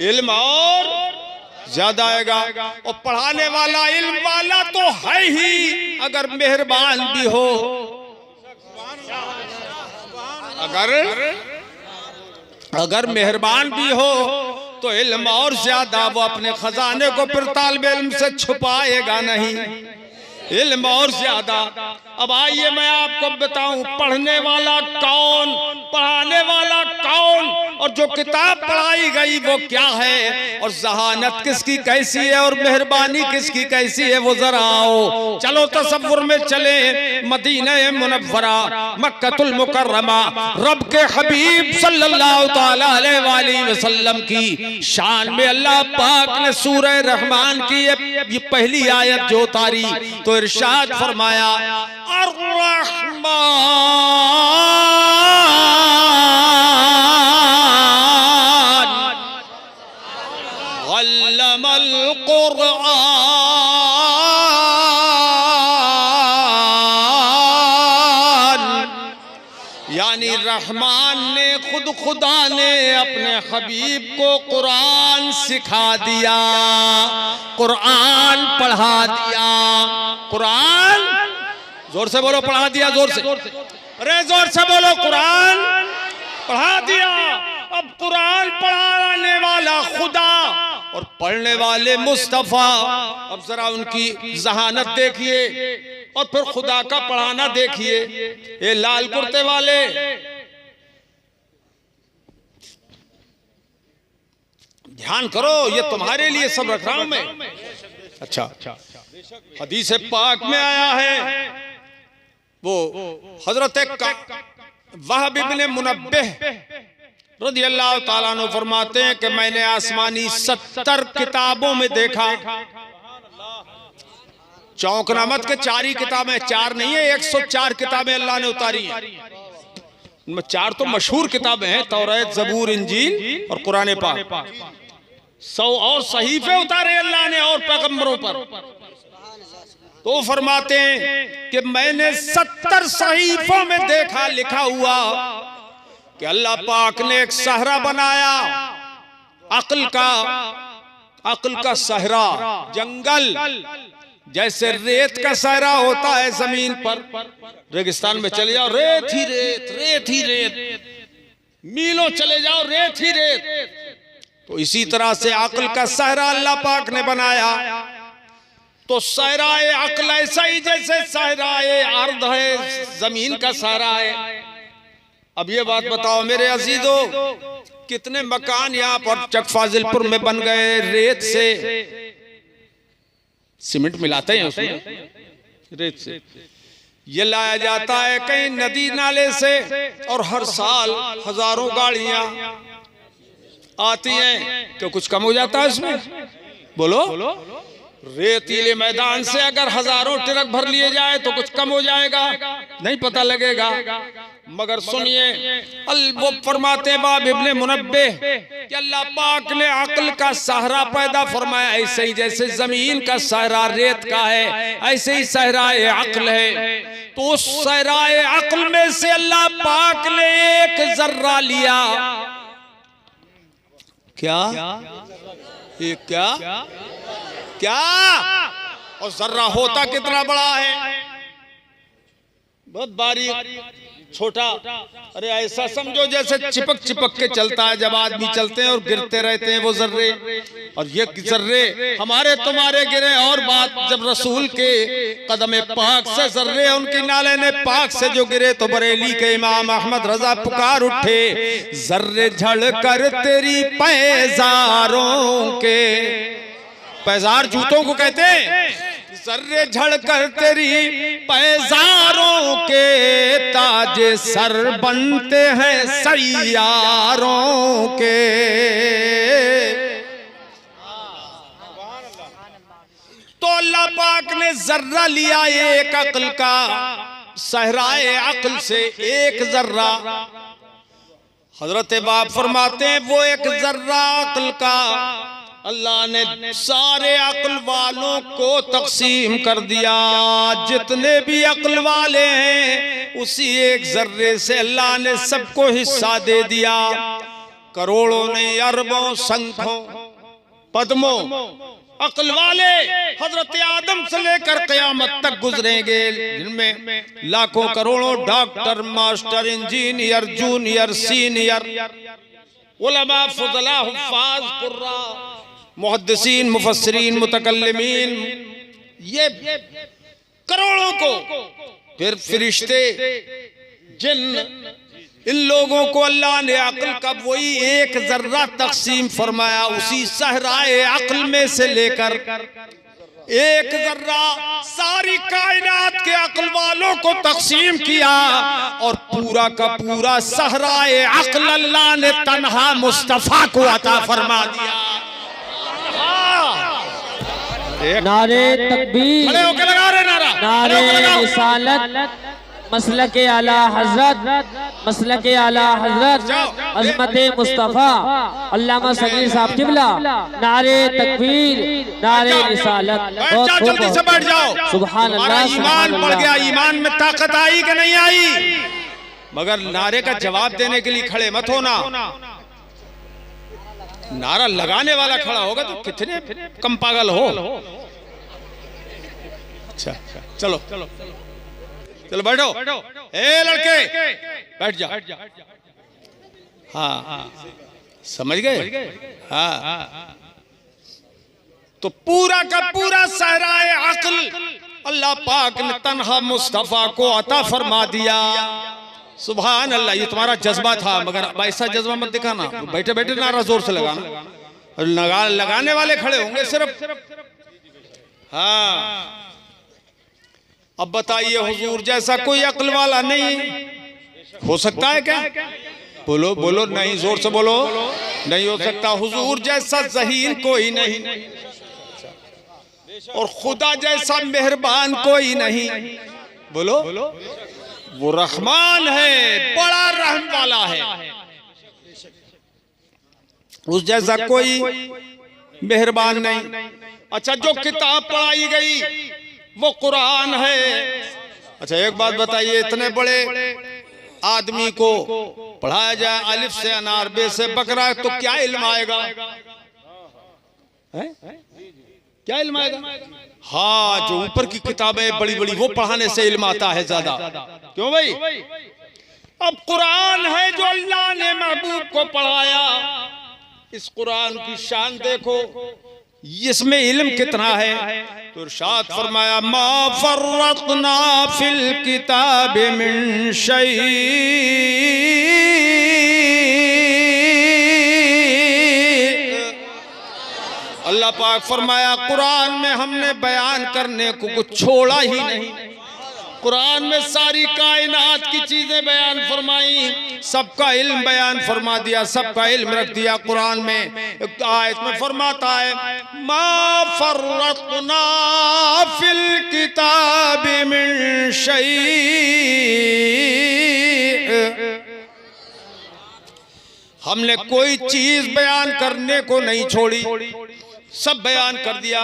इल्म और ज्यादा आएगा। और पढ़ाने वाला इल्म वाला तो है ही, अगर मेहरबान भी हो, अगर मेहरबान भी हो तो इल्म और ज्यादा, वो अपने खजाने को फिर तालिब इल्म से छुपाएगा नहीं, इल्म और ज्यादा। अब आइए मैं आपको बताऊं, पढ़ने वाला कौन, पढ़ाने वाला कौन, और जो किताब पढ़ाई गई वो क्या है, और जहानत किसकी कैसी है और मेहरबानी किसकी कैसी है, वो जरा आओ चलो तसव्वुर में चले। मदीना मुनव्वरा, मक्कतुल मुकर्रमा, रब के हबीब सल्लल्लाहु तआला अलैहि वसल्लम की शान में अल्लाह पाक ने सूरह रहमान की ये पहली आयत जो उतारी तो इरशाद फरमाया, अर्रहमान अल्लमल कुरआन, यानी रहमान ने खुद खुदा ने अपने हबीब को कुरान सिखा दिया, कुरान पढ़ा दिया। कुरान जोर से बोलो, पढ़ा दिया, जोर से, अरे जोर से बोलो, कुरान पढ़ा दिया। अब कुरान पढ़ाने वाला खुदा और पढ़ने वाले मुस्तफा, अब जरा उनकी जहानत देखिए और फिर खुदा का पढ़ाना देखिए। ये लाल कुर्ते वाले, ध्यान करो, ये तुम्हारे लिए सब रख रहा हूं मैं। अच्छा, हदीस पाक में आया है, वो हजरत वहब इब्ने मुनब्बिह रज़ियल्लाहु ताला अन्हु फरमाते हैं कि मैंने आसमानी 70 किताबों में देखा, चौंकनामत के 4 ही किताबें, 4 नहीं है, 104 किताबें अल्लाह ने उतारी हैं। उनमें 4 तो मशहूर किताबें हैं, तौरात, ज़बूर, इंजील और कुरान पाक। 100 और सहीफे उतारे अल्लाह ने और पैगंबरों पर। तो फरमाते हैं कि मैंने 70 सहीफों में देखा लिखा हुआ कि अल्लाह पाक ने एक सहरा बनाया, अक्ल का सहरा, जंगल, जैसे रेत का सहरा होता है जमीन पर, रेगिस्तान में चले जाओ रेत ही रेत, रेत ही रेत, मीलों चले जाओ रेत ही रेत। तो इसी तरह से अक्ल का सहरा अल्लाह पाक ने बनाया। तो सहराए अक्ल ऐसा ही जैसे सहराए अर्द है, जमीन का सहरा है। अब ये बात बताओ मेरे अजीजों, कितने मकान यहाँ पर चक फाजिलपुर में बन गए रेत से, सीमेंट मिलाते हैं उसमें, रेत से ये लाया जाता है कहीं नदी नाले से, और हर साल हजारों गाड़ियां आती हैं। क्यों कुछ कम हो जाता है इसमें? बोलो, रेतीले मैदान से अगर हजारों ट्रक भर लिए जाए तो कुछ कम हो जाएगा? नहीं पता लगेगा। मगर सुनिए, वो फरमाते बाब इब्ने मुनब्बिह कि अल्लाह पाक ने अक्ल का सहरा पैदा फरमाया, ऐसे ही जैसे जमीन का सहरा रेत का है, ऐसे ही सहराए अक्ल है। तो उस सहराए अक्ल में से अल्लाह पाक ने एक जर्रा लिया। क्या? एक क्या? और जर्रा होता कितना बड़ा है? बहुत बारीक, छोटा। अरे ऐसा समझो जैसे चिपक चिपक के चलता है, जब आदमी चलते हैं और गिरते रहते हैं वो जर्रे। और ये जर्रे हमारे तुम्हारे गिरे, और बात जब रसूल के कदम पाक से जर्रे उनकी नाले ने पाक से जो गिरे, तो बरेली के इमाम अहमद रजा पुकार उठे, जर्रे झड़ कर तेरी पैजारों के, पैजार जूतों को कहते हैं, जर्रे झड़ कर तेरी पैजारों के ताजे सर बनते हैं सैयारों के। तो अल्लाह पाक ने जर्रा लिया एक अक्ल का, सहराए अक्ल से एक जर्रा। हजरत बाप फरमाते हैं वो एक जर्रा अक्ल का अल्लाह ने सारे अक्ल वालों को तकसीम कर दिया। जितने भी अक्ल वाले हैं उसी एक जर्रे से अल्लाह ने सबको हिस्सा दे दिया। करोड़ों ने, अरबों, संख्यों, पद्मों अक्ल वाले हजरत आदम से लेकर क़यामत तक गुजरेंगे, जिनमें लाखों करोड़ों doctor, master, engineer, junior, senior, उलमा, फुज़ला, हुफ़ाज़, कुर्रा, मुहद्दिसीन, मुफस्सिरीन, मुतकल्लिमीन, ये करोड़ों को, फिर फरिश्ते, जिन्न, इन लोगों को अल्लाह ने अक्ल का वही एक जर्रा तकसीम फरमाया। उसी सहराए अक्ल में से लेकर एक जर्रा सारी कायनात के अक्ल वालों को तकसीम किया, और पूरा का पूरा सहराए अक्ल अल्लाह ने तन्हा मुस्तफा को अता फरमा दिया। नारे तकबीर, खड़े होकर लगा रहे नारा, नारे रिसालत, मसलक आला हजरत, मसलक आला हजरत अजमत मुस्तफ़ा अल्लामा सगीर साहब किबला। नारे तकबीर, नारे रिसालत। बहुत जल्दी से बैठ जाओ। सुभान अल्लाह, ईमान बढ़ गया, ईमान में ताकत आई कि नहीं आई? मगर नारे का जवाब देने के लिए खड़े मत होना। नारा लगाने वाला खड़ा होगा तो कितने कम पागल हो। अच्छा चलो चलो बैठो। ए लड़के बैठ जा। हाँ समझ गए? हाँ तो पूरा का पूरा सहराए अक्ल अल्लाह पाक ने तन्हा मुस्तफा को अता फरमा दिया। सुभान अल्लाह। ये तुम्हारा जज्बा था, मगर ऐसा जज्बा मत दिखाना। बैठे बैठे नारा जोर से लगाना, और लगाने वाले खड़े होंगे सिर्फ। हाँ अब बताइए, हुजूर जैसा कोई अक्ल वाला नहीं हो सकता है क्या? बोलो बोलो, नहीं जोर से बोलो। नहीं हो सकता। हुजूर जैसा ज़हीन कोई नहीं, और खुदा जैसा मेहरबान कोई नहीं। बोलो, वो रहमान है, बड़ा रहम वाला है। उस जैसा कोई मेहरबान नहीं। अच्छा, जो किताब पढ़ाई गई वो कुरान है। अच्छा एक बात बताइए, इतने बड़े आदमी को पढ़ाया जाए अलिफ से अनार, बे से बकरा, तो क्या इल्म आएगा? क्या इल्म आएगा? हाँ, जो ऊपर की किताबें बड़ी बड़ी वो पढ़ाने से इल्म आता है ज्यादा। क्यों भाई? अब कुरान है जो अल्लाह ने महबूब को पढ़ाया। इस कुरान की शान देखो, इसमें इल्म कितना है। तो इरशाद फरमाया, मा फर्रतना फिल किताब मिन शै। अल्लाह पाक फरमाया, कुरान में हमने बयान करने को कुछ छोड़ा ही नहीं। कुरान में सारी कायनात की चीजें बयान फरमाई, सबका इल्म बयान फरमा दिया, सबका इल्म रख दिया कुरान में। एक आयत में फरमाता है, मा फर्रतना फिल किताब मिन शै। हमने कोई चीज बयान करने को नहीं छोड़ी, सब बयान कर दिया।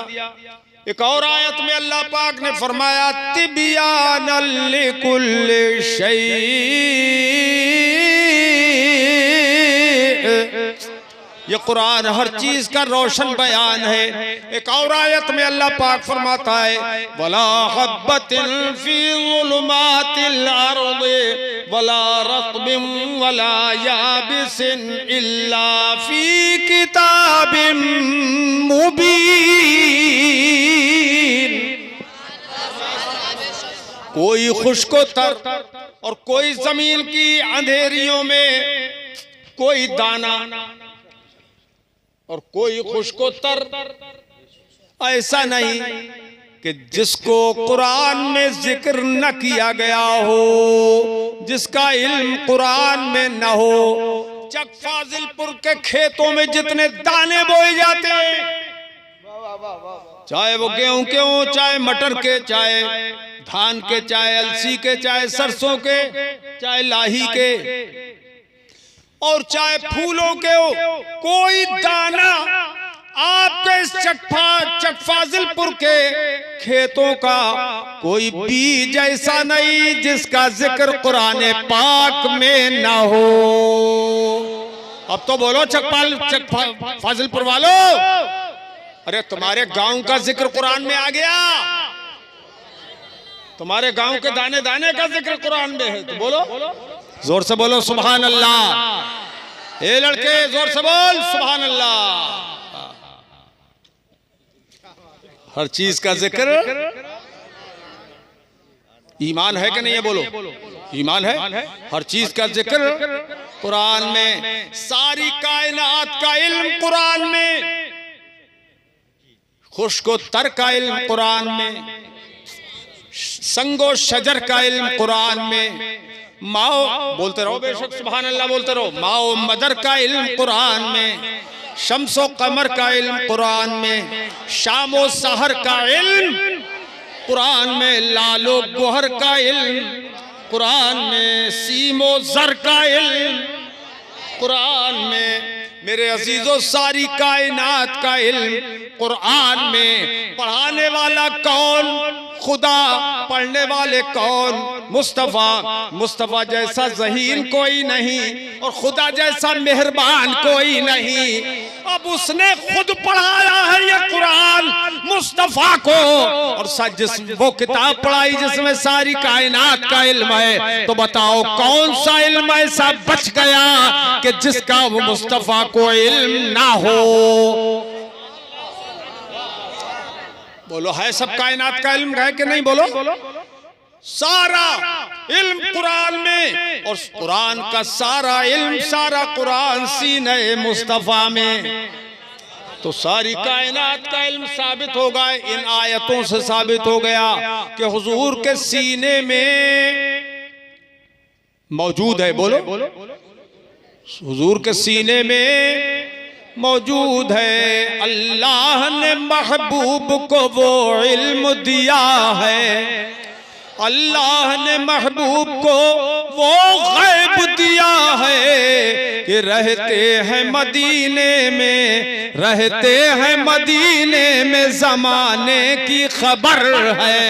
एक और आयत में अल्लाह पाक ने फरमाया, तिबियानल लिकुल्लि शै। ये कुरान हर चीज का रोशन बयान है। एक और आयत में अल्लाह पाक फरमाता है, वला हब्बतिन फी ज़ुलुमातिल अर्दि वला रत्बिन वला याबिसिन इल्ला फी किताबिम मुबीन। कोई खुश्को-तर और कोई जमीन की अंधेरियों में कोई दाना और कोई खुश्को-तर ऐसा नहीं कि जिसको कुरान में जिक्र न किया गया हो, जिसका इल्म कुरान में न हो। चक फाजिलपुर के खेतों में जितने दाने बोए जाते हैं, चाहे वो गेहूं के हो, चाहे मटर के, चाहे धान के, चाहे अलसी के, चाहे सरसों के, चाहे लाही के, और चाहे फूलों के हो, कोई दाना आपके चकफाजिलपुर के खेतों का कोई बीज ऐसा नहीं जिसका जिक्र कुरान पाक में ना हो। अब तो बोलो चकफाजिलपुर वालों, अरे तुम्हारे गांव का जिक्र कुरान में आ गया, तुम्हारे गांव के दाने दाने का जिक्र कुरान में है। तो बोलो, जोर से बोलो सुभान अल्लाह। ए लड़के जोर से बोल सुभान अल्लाह। हर चीज का जिक्र ईमान है कि नहीं है? बोलो, ईमान है। हर चीज का जिक्र कुरान में, सारी कायनात का इल्म कुरान में, खुश्को तर का इल्म कुरान में, संगो शजर का इल्म कुरान में, माओ बोलते रहो बेशक सुभान अल्लाह बोलते रहो, माओ मदर का इल्म कुरान में, शम्सो कमर का इल्म कुरान में, शामो सहर का इल्म कुरान में, लालो गोहर का इल्म कुरान में सीमो जर का इल्म, कुरान में मेरे अजीजों सारी कायनात का इल्म कुरान में। पढ़ाने वाला कौन? खुदा। पढ़ने वाले कौन? मुस्तफ़ा। मुस्तफ़ा जैसा ज़हीन कोई नहीं और खुदा जैसा मेहरबान कोई नहीं। अब उसने खुद पढ़ाया है ये कुरान मुस्तफ़ा को, और जिस वो किताब पढ़ाई जिसमें सारी कायनात का इल्म है, तो बताओ कौन सा इल्म ऐसा बच गया कि जिसका वो मुस्तफ़ा को इल्म ना हो? बोलो है सब कायनात का इल्म है कि नहीं? बोलो। सारा इल्म कुरान में, और कुरान का सारा इल्म सारा कुरान सीने मुस्तफा में। तो सारी कायनात का इल्म साबित हो गया, इन आयतों से साबित हो गया कि हुजूर के सीने में मौजूद है। बोलो, हुजूर के सीने में मौजूद है। अल्लाह ने महबूब को वो इल्म दिया है, अल्लाह ने महबूब को वो गैब दिया है कि रहते हैं मदीने में, रहते हैं मदीने में, ज़माने की खबर है।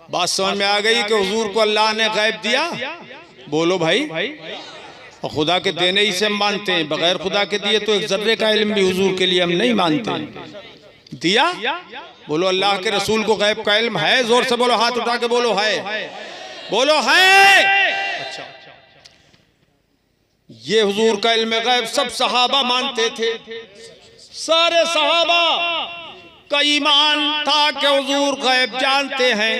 बात समझ में आ गई कि हुजूर को अल्लाह ने गैब दिया? बोलो भाई। और खुदा के देने ही से हम मानते हैं, बगैर खुदा के दिए तो एक जर्रे का इल्म भी हुजूर के लिए हम नहीं मानते। दिया? बोलो अल्लाह के रसूल को गैब का इल्म है? जोर से बोलो, हाथ उठा के बोलो है। बोलो है। अच्छा, ये हुजूर का इल्म गैब सब सहाबा मानते थे। सारे सहाबा का ईमान था कि हुजूर गैब जानते हैं।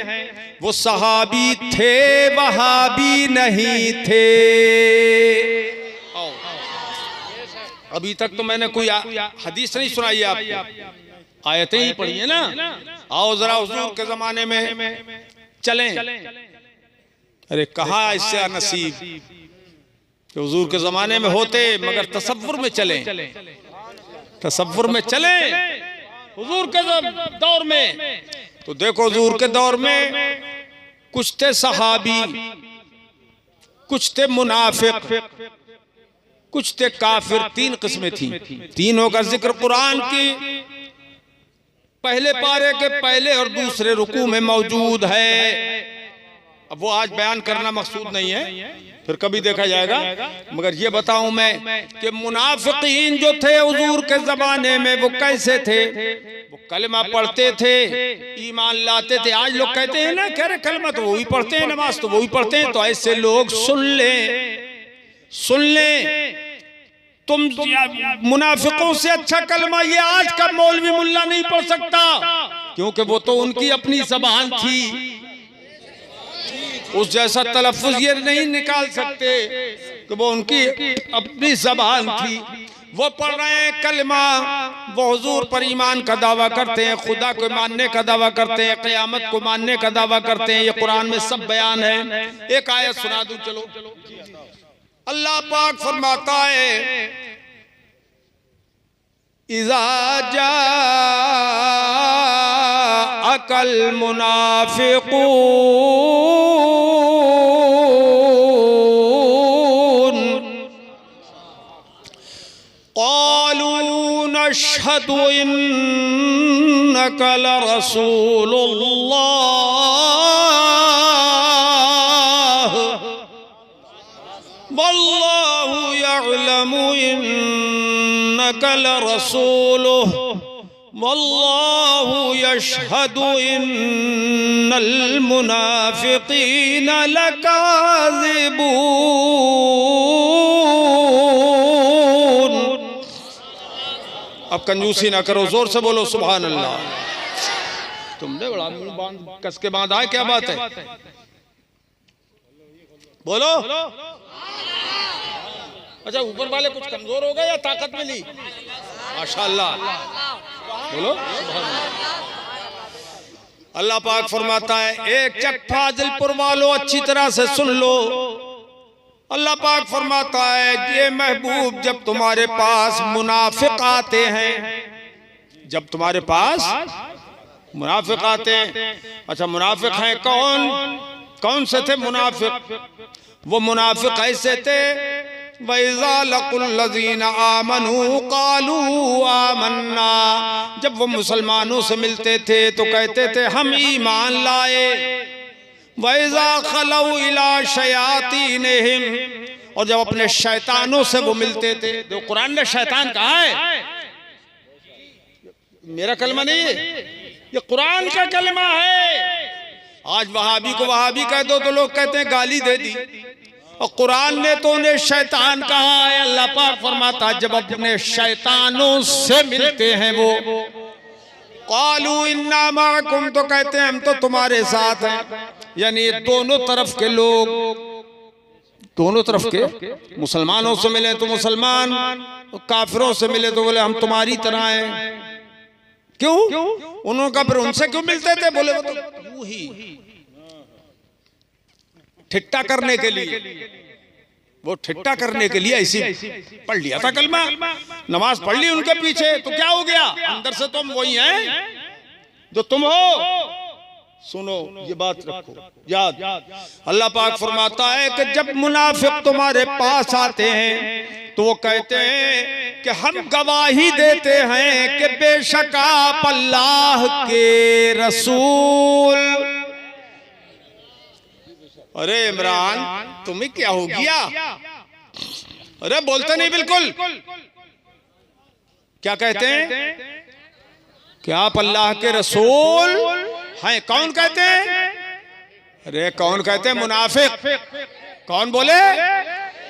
वो सहाबी थे, वहाबी नहीं थे। अभी तक तो मैंने कोई हदीस नहीं सुनाई आपको, आयतें ही पढ़ी है ना। आओ जरा हुजूर के जमाने में चलें। अरे कहाँ इससे नसीब कि हुजूर के जमाने में होते, मगर तसव्वुर में चलें, तसव्वुर में चलें हुजूर के दौर में। तो देखो हुजूर के दौर में कुछ थे सहाबी, कुछ थे मुनाफिक, कुछ थे काफिर। तीन किस्में थी। तीनों का जिक्र कुरान की पहले पारे के पहले और दूसरे रुकू में मौजूद है। अब वो आज बयान करना मकसूद नहीं है, फिर कभी देखा जाएगा। मगर ये बताऊं मैं कि मुनाफिकीन जो थे हुजूर के जमाने में वो कैसे थे? वो कलमा पढ़ते थे, ईमान लाते थे। आज लोग कहते हैं ना, कह रहे कलमा तो वो भी पढ़ते हैं, नमाज तो वो भी पढ़ते हैं। तो ऐसे लोग सुन लें तुम मुनाफिकों से अच्छा कलमा ये आज का मौलवी मुल्ला नहीं पढ़ सकता, क्योंकि वो तो उनकी अपनी ज़बान थी। उस जैसा तलफ्फुज़ ये नहीं निकाल सकते कि वो उनकी अपनी ज़बान थी। वो पढ़ रहे हैं कलमा, वो हुजूर पर ईमान का दावा करते हैं, खुदा को मानने का दावा करते हैं, क़यामत को मानने का दावा करते हैं। ये कुरान में सब बयान है। एक आयत सुना दूं चलो। अल्लाह पाक फरमाता है, इज़ा जाअकल मुनाफ़िक़ून क़ालू नशहदु इन्नका लरसूलुल्लाह वल्लाहु यअलमु इन्नका लरसूलुहु वल्लाहु यशहदु इन्नल मुनाफिकीन लकाज़िबून। अब कंजूसी ना करो, जोर से बोलो सुभान अल्लाह। तुमने बड़ा मुंह बांध कस के बांधा है, क्या बात है? बोलो। अच्छा, ऊपर वाले कुछ कमजोर हो गए या ताकत मिली? माशाअल्लाह। बोलो। अल्लाह पाक फरमाता है, एक चट्ठा दिलपुर वालों अच्छी तरह से सुन लो। अल्लाह पाक फरमाता है, ये महबूब जब तुम्हारे पास मुनाफिक आते हैं, जब तुम्हारे पास मुनाफिक आते हैं। अच्छा मुनाफिक हैं कौन, कौन से थे मुनाफिक? वो मुनाफिक ऐसे थे वैज़ा लकुल्लज़ीना आमनू क़ालू आमन्ना, जब वो मुसलमानों से मिलते थे तो कहते थे हम ईमान लाए। वैज़ा खलऊ इला शयातीनिहिम, और जब अपने शैतानों से वो मिलते थे, तो कुरान ने शैतान कहा है, मेरा कलमा नहीं है, ये कुरान का कलमा है। आज वहाबी को वहाबी कह दो तो लोग कहते हैं गाली दे दी, और कुरान ने तो उन्हें शैतान कहा है। अल्लाह पाक फरमाता है जब अपने शैतानों से मिलते हैं वो, क़ालू इन्ना माकुम, तो कहते हैं हम तो तुम्हारे साथ हैं। यानी दोनों तरफ के लोग, दोनों तरफ के मुसलमानों से मिले तो मुसलमान, काफिरों से मिले तो बोले हम तुम्हारी तरह हैं। क्यों? उन्होंने कहा फिर उनसे क्यों मिलते थे? बोले वो तो यूं ही ठिट्टा करने के लिए, वो ठिट्टा करने के लिए ऐसी पढ़ लिया था कलमा, नमाज पढ़ ली उनके पीछे, तो क्या हो गया? अंदर से तुम वही हैं जो तुम हो। सुनो ये बात रखो याद। अल्लाह पाक फरमाता है कि जब मुनाफिक तुम्हारे पास आते हैं तो वो कहते हैं कि हम गवाही देते हैं कि बेशक आप अल्लाह के रसूल। अरे इमरान तुम्हें क्या हो गया? अरे बोलते नहीं बिल्कुल। क्या कहते हैं कि आप अल्लाह के रसूल हैं? कौन कहते हैं? अरे कौन कहते हैं? मुनाफिक। कौन बोले?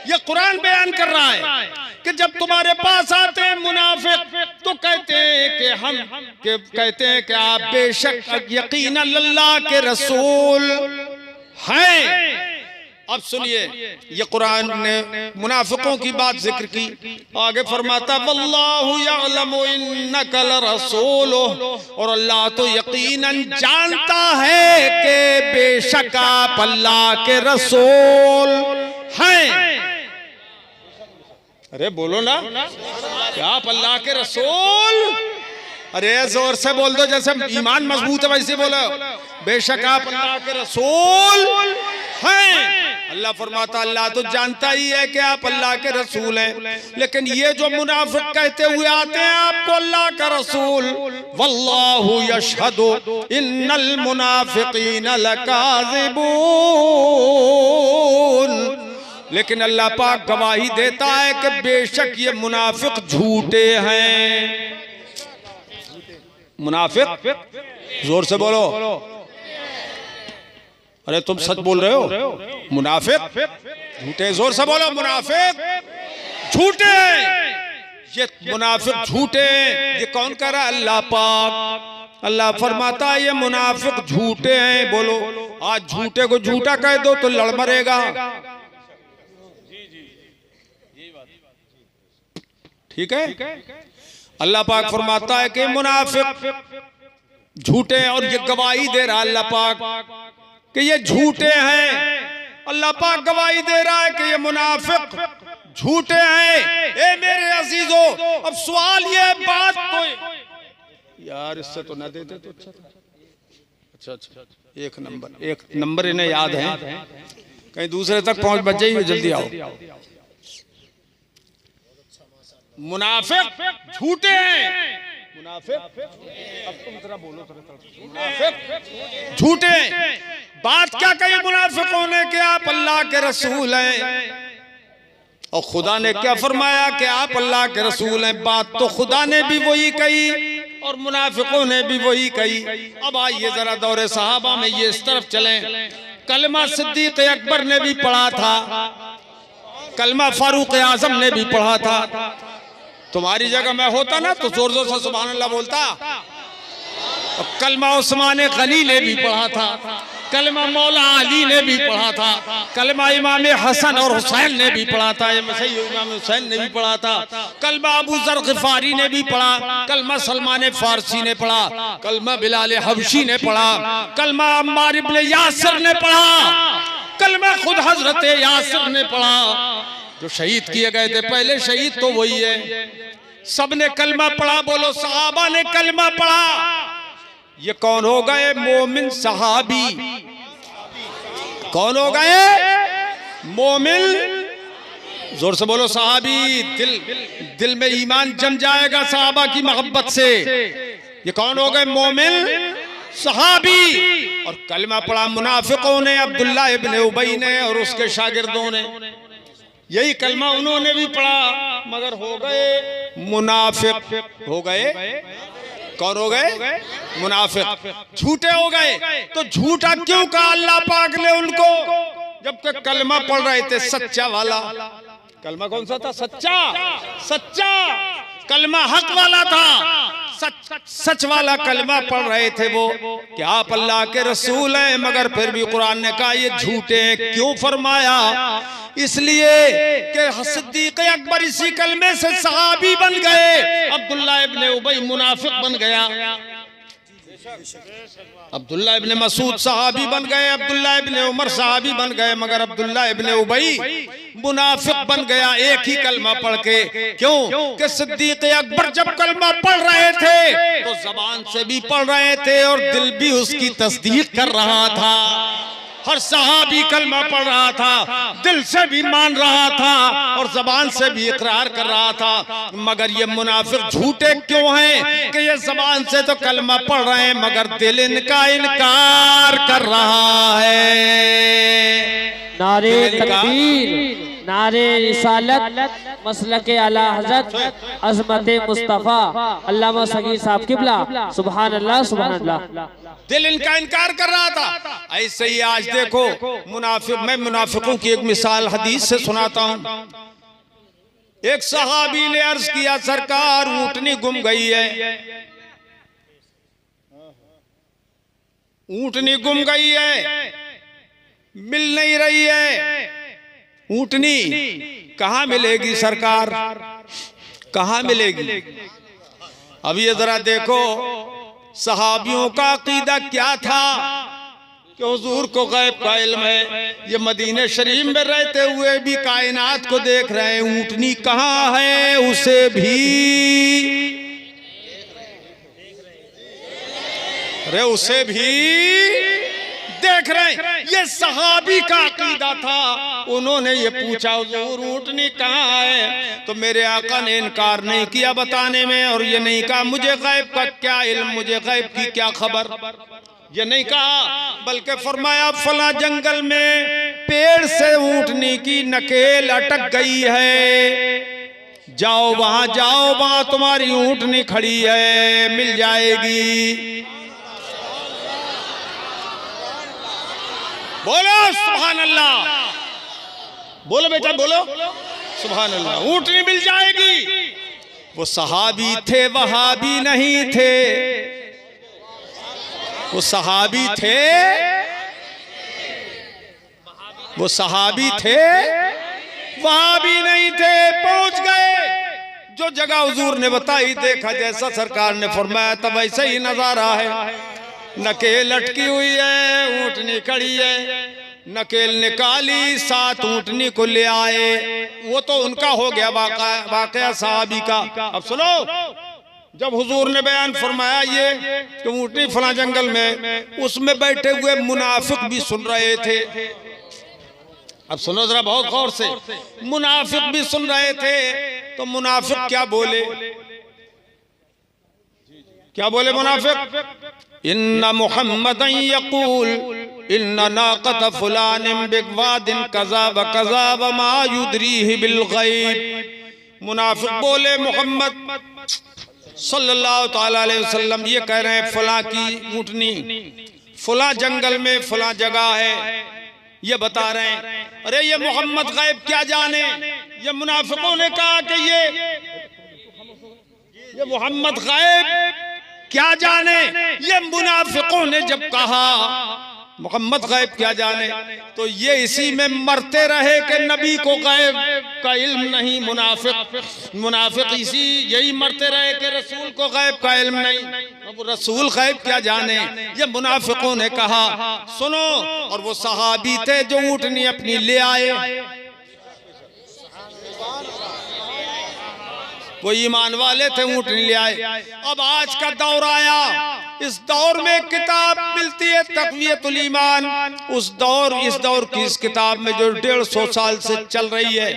ये कुरान बयान कर रहा है कि जब तुम्हारे पास आते हैं मुनाफिक तो कहते हैं कि हम कहते हैं कि आप बेशक यकीनन अल्लाह के रसूल हैं। अब सुनिए, ये कुरान ने मुनाफिकों की बात जिक्र की, आगे फरमाता वल्लाहु यअलमु इन्नका लरसूलुहु, और अल्लाह तो यकीनन जानता है कि बेशक आप अल्लाह के रसूल हैं। अरे बोलो ना, क्या आप अल्लाह के रसूल? अरे जोर से बोल दो, जैसे ईमान मजबूत है वैसे बोलो, बेशक आप अल्लाह के रसूल हैं। अल्लाह फरमाता अल्लाह तो जानता ही है कि आप अल्लाह के रसूल हैं, लेकिन ये जो मुनाफिक कहते हुए आते हैं आपको अल्लाह का रसूल, वल्लाहु यशहदु इन्नल मुनाफिकीन लकाज़िबून, लेकिन अल्लाह पाक गवाही देता है कि बेशक ये मुनाफिक झूठे हैं। मुनाफिक, जोर से बोलो। अरे तुम सच बोल रहे हो? मुनाफिक झूठे, जोर से बोलो। मुनाफिक झूठे, ये मुनाफिक झूठे। ये कौन कह रहा है? अल्लाह पाक। अल्लाह फरमाता है ये मुनाफिक झूठे हैं। बोलो, आज झूठे को झूठा कह दो तो लड़ मरेगा। ठीक है? अल्लाह पाक फरमाता है कि मुनाफिक झूठे हैं, और ये गवाही दे रहा है अल्लाह पाक कि ये झूठे हैं। अल्लाह पाक गवाही दे रहा है कि ये मुनाफिक झूठे हैं। ए मेरे अजीजों, अब सवाल ये बात तो यार इससे तो ना देते तो अच्छा था। अच्छा, एक नंबर इन्हें याद है, कहीं दूसरे तक पहुंच बच जाइए, जल्दी आओ। मुनाफिक झूठे हैं। मुनाफिक, अब तुम जरा बोलो, मुनाफिक झूठे। बात क्या कही मुनाफिकों ने कि आप अल्लाह के रसूल हैं, और खुदा ने क्या फरमाया कि आप अल्लाह के रसूल हैं। बात तो खुदा ने भी वही कही और मुनाफिकों ने भी वही कही। अब आइए जरा दौरे सहाबा में ये इस तरफ चलें। कलमा सिद्दीक अकबर ने भी पढ़ा था, कलमा फारूक आजम ने भी पढ़ा था। तुम्हारी जगह मैं होता ना तो जोर जोर से सुभान अल्लाह बोलता। और कलमा उस्मान गनी ने भी पढ़ा था, कलमा मौला अली ने भी पढ़ा था, कलमा इमाम हसन और हुसैन ने भी पढ़ा था, इमाम हुसैन ने भी पढ़ा था, कलमा अबू जर गिफारी ने भी पढ़ा, कलमा सलमान फारसी ने पढ़ा, कलमा बिलाल हबशी ने पढ़ा, कलमा अम्मार इब्न यासिर ने पढ़ा, कलमा खुद हजरत यासिर ने पढ़ा, जो शहीद किए गए थे। पहले शहीद तो वही है। सबने कलमा पढ़ा। बोलो, सहाबा ने कलमा पढ़ा। ये कौन हो गए? मोमिन सहाबी। कौन हो गए? मोमिन। जोर से बोलो सहाबी। दिल में ईमान जम जाएगा सहाबा की मोहब्बत से। ये कौन हो गए? मोमिन सहाबी। और कलमा पढ़ा मुनाफिकों ने, अब्दुल्ला इब्ने उबई ने और उसके शागिर्दों ने। यही कलमा उन्होंने भी पढ़ा, मगर हो गए मुनाफिक। हो गए कौन हो गए? मुनाफिक। झूठे हो गए। तो झूठा क्यों कहा अल्लाह पाक ने उनको? जब तक कलमा पढ़ रहे थे सच्चा वाला। कलमा कौन सा था? सच्चा। सच्चा कलमा हक वाला था। सच वाला कलमा पढ़ रहे थे वो कि आप अल्लाह के रसूल हैं, मगर फिर भी कुरान ने कहा ये झूठे हैं। क्यों फरमाया? इसलिए कि सिद्दीक़ अकबर इसी कलमे से सहाबी बन गए। अब्दुल्ला इब्ने उबई मुनाफिक बन गया। अब्दुल्ला इब्ने मसूद सहाबी बन गए, अब्दुल्ला इब्ने उमर सहाबी बन गए, मगर अब्दुल्ला इब्ने उबई मुनाफिक बन गया एक ही कलमा पढ़ के। क्यों? कि सिद्दीक़ अकबर जब कलमा पढ़ रहे थे तो जबान से भी पढ़ रहे थे और दिल भी उसकी तस्दीक कर रहा था। हर सहाबी कलमा पढ़ रहा था, दिल से भी मान रहा था और जबान से भी इकरार कर रहा था। मगर ये मुनाफिक झूठे क्यों हैं कि ये जबान से तो कलमा पढ़ रहे हैं मगर दिल इनका इनकार कर रहा है। नारे तकबीर, नारे रिसालत, मसलके आला हज़रत अज़मत मुस्तफ़ा अल्लामा सगीर साहब किबला। सुभान अल्लाह, सुभान अल्लाह। दिल इनका इनकार कर रहा था। ऐसे ही आज देखो मुनाफिक। मैं मुनाफिकों की एक मिसाल हदीस से सुनाता हूँ। एक सहाबी ने अर्ज किया, सरकार ऊँटनी गुम गई है। ऊँटनी गुम गई है, मिल नहीं रही है। ऊँटनी कहाँ मिलेगी सरकार? कहाँ मिलेगी? अब ये जरा देखो सहाबियों का अकीदा क्या था कि हुजूर को गैब का इल्म है। ये मदीने शरीफ में रहते हुए भी कायनात को देख रहे हैं। ऊँटनी कहाँ है उसे भी, अरे उसे भी देख रहे हैं। ये सहाबी का अकीदा था। उन्होंने ये पूछा, हुजूर ऊँटनी कहाँ है? तो मेरे आका ने इनकार नहीं किया बताने में, और ये नहीं कहा मुझे गैब का क्या इल्म, मुझे गैब की क्या खबर, ये नहीं कहा। बल्कि फरमाया फला जंगल में पेड़ से ऊँटनी की नकेल अटक गई है, जाओ वहां जाओ, वहां तुम्हारी ऊँटनी खड़ी है, मिल जाएगी। बोलो सुभान अल्लाह, बोलो बेटा बोलो सुभान अल्लाह। ऊँटनी मिल जाएगी। वो सहाबी थे, वहाबी नहीं थे। वो सहाबी थे, वो सहाबी थे, वहाबी नहीं थे। पहुंच गए जो जगह हुजूर ने बताई, देखा जैसा सरकार ने फरमाया तब ऐसा ही नजारा है। नकेल लटकी हुई है, ऊँटनी खड़ी है। नकेल निकाली, साथ ऊँटनी को ले आए। वो तो उनका हो गया वाकया सहाबी का। अब सुनो, जब हुजूर ने बयान फरमाया ये कि ऊँटनी फला जंगल में, उसमें बैठे हुए मुनाफिक भी सुन रहे थे। अब सुनो जरा बहुत गौर से, मुनाफिक भी सुन रहे थे। तो मुनाफिक क्या बोले? क्या बोले मुनाफिक? इन्ना मुहम्मदन यकूल इन्ना नाक़त फुलानिन बिवादिन कज़ा व कज़ा व मा युद्रीहि बिल गैब। मुनाफिक बोले मोहम्मद सल्लल्लाहु तआला अलैहि वसल्लम ये कह रहे हैं फला की ऊँटनी फला जंगल में फला जगह है, ये बता रहे हैं। अरे ये मोहम्मद गैब क्या जाने। ये मुनाफिकों ने कहा कि ये मोहम्मद गैब क्या जाने। ये मुनाफिकों ने जब कहा मोहम्मद गैब क्या जाने, तो ये इसी में मरते रहे कि नबी को गैब का इल्म नहीं। मुनाफिक इसी यही मरते रहे कि रसूल को गैब का इल्म नहीं। अब रसूल गैब क्या जाने, ये मुनाफिकों ने कहा। सुनो, और वो सहाबी थे जो ऊँटनी अपनी ले आए, वो ईमान वाले थे, ऊँटनी ले आए। अब आज का दौर आया, इस दौर में एक किताब मिलती है तक़वियतुल ईमान, इस दौर की इस किताब में जो 150 साल से चल रही है,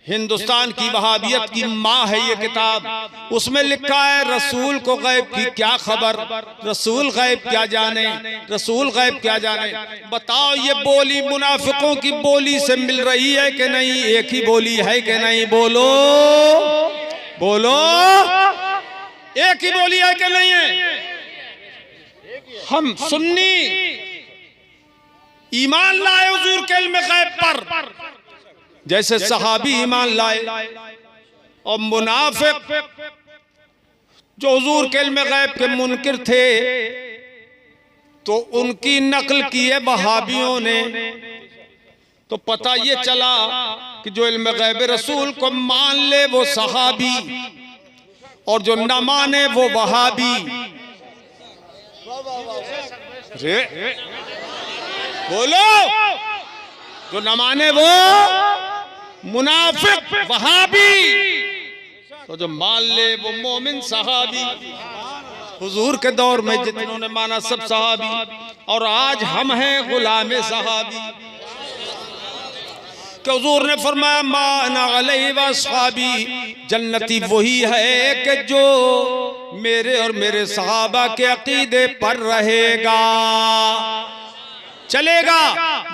हिंदुस्तान की वहाबियत की माँ है ये किताब। उसमें लिखा है रसूल को गैब की क्या खबर, रसूल गैब क्या जाने, रसूल गैब क्या जाने। बताओ ये बोली मुनाफिकों की बोली से मिल रही है कि नहीं? एक ही बोली है कि नहीं? बोलो बोलो, एक ही बोली है कि नहीं है? हम सुन्नी ईमान लाए हुजूर के इल्म गैब पर, जैसे सहाबी ईमान लाए, और मुनाफिक जो हुजूर के इल्म गैब के मुनकिर थे तो उनकी नकल की है वहाबियों ने। तो पता ये चला कि जो इल्म गैब रसूल को मान ले वो सहाबी, और जो न माने वो वहाबी। बोलो, जो न माने वो मुनाफिक वहाबी, तो जो मान ले वो मोमिन सहाबी। हुजूर के दौर में जितनों ने माना सब सहाबी, और आज हम हैं गुलामे सहाबी। कि हुजूर ने फरमाया मान अलैहि व असहाबी, जन्नती वही है कि जो मेरे और मेरे सहाबा के अकीदे पर रहेगा, चलेगा,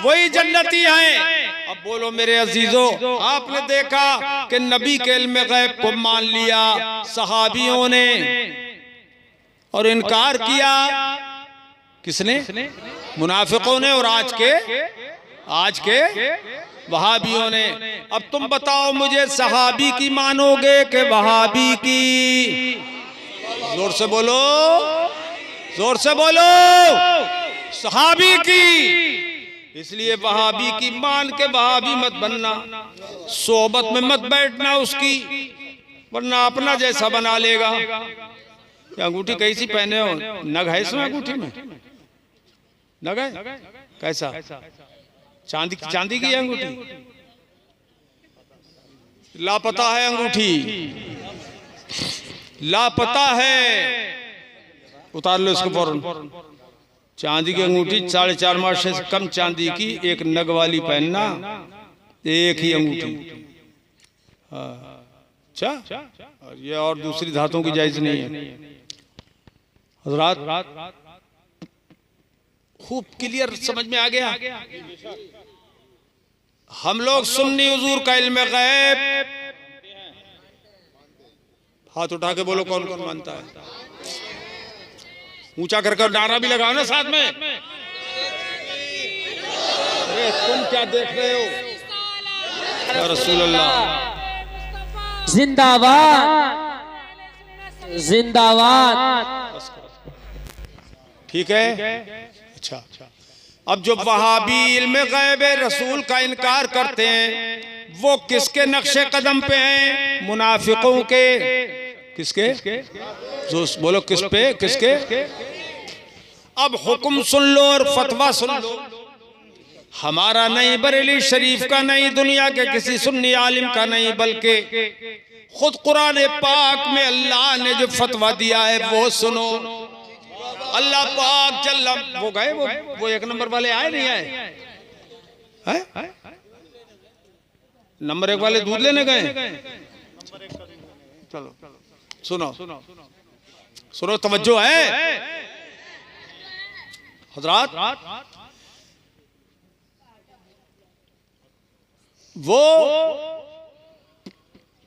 वही जन्नती है। अब बोलो मेरे अजीजों, आपने देखा कि नबी के इल्म गैब को मान लिया सहाबियों ने और इनकार किया किसने? मुनाफिकों ने और आज के वहाबियों ने। अब तुम बताओ मुझे, सहाबी की मानोगे कि वहाबी की? जोर से बोलो, जोर से बोलो। सहाबी की। इसलिए वहाबी की मान के वहाबी मत बनना, सोबत में मत बैठना उसकी, वरना अपना जैसा बना लेगा। अंगूठी कैसी पहने हो? नग है इसमें अंगूठी में? नग है? कैसा? चांदी की अंगूठी? लापता है अंगूठी, लापता है। उतार लो इसको फौरन। चांदी की अंगूठी 4.5 माह से कम चांदी की एक नग वाली पहनना, एक ही अंगूठी। अच्छा, और ये और दूसरी धातुओं की जायज नहीं है। हज़रात खूब क्लियर समझ में आ गया। हम लोग सुन्नी हुजूर का इल्म गैब, हाथ उठा के बोलो कौन कौन मानता है? ऊंचा करके नारा भी लगाओ ना साथ में। अरे तुम क्या देख रहे हो? या रसूल अल्लाह जिंदाबाद, जिंदाबाद। ठीक है, अच्छा। अब जो वहाबी इल्म गैब रसूल का इनकार करते हैं वो किसके नक्शे कदम पे हैं? मुनाफिकों के। किसके? जो बोलो किस पे? किसके? अब हुक्म सुन लो और फतवा सुन लो। हमारा नहीं, बरेली शरीफ का नहीं, दुनिया के किसी सुन्नी आलिम का नहीं, बल्कि खुद कुरान पाक में अल्लाह ने जो फतवा दिया है वो सुनो। अल्लाह पाक जल्ला, वो गए, वो 1 नंबर वाले आए नहीं आए? है? नंबर 1 वाले दूध लेने गए? चलो सुनो सुनो, तवज्जो है हज़रात। वो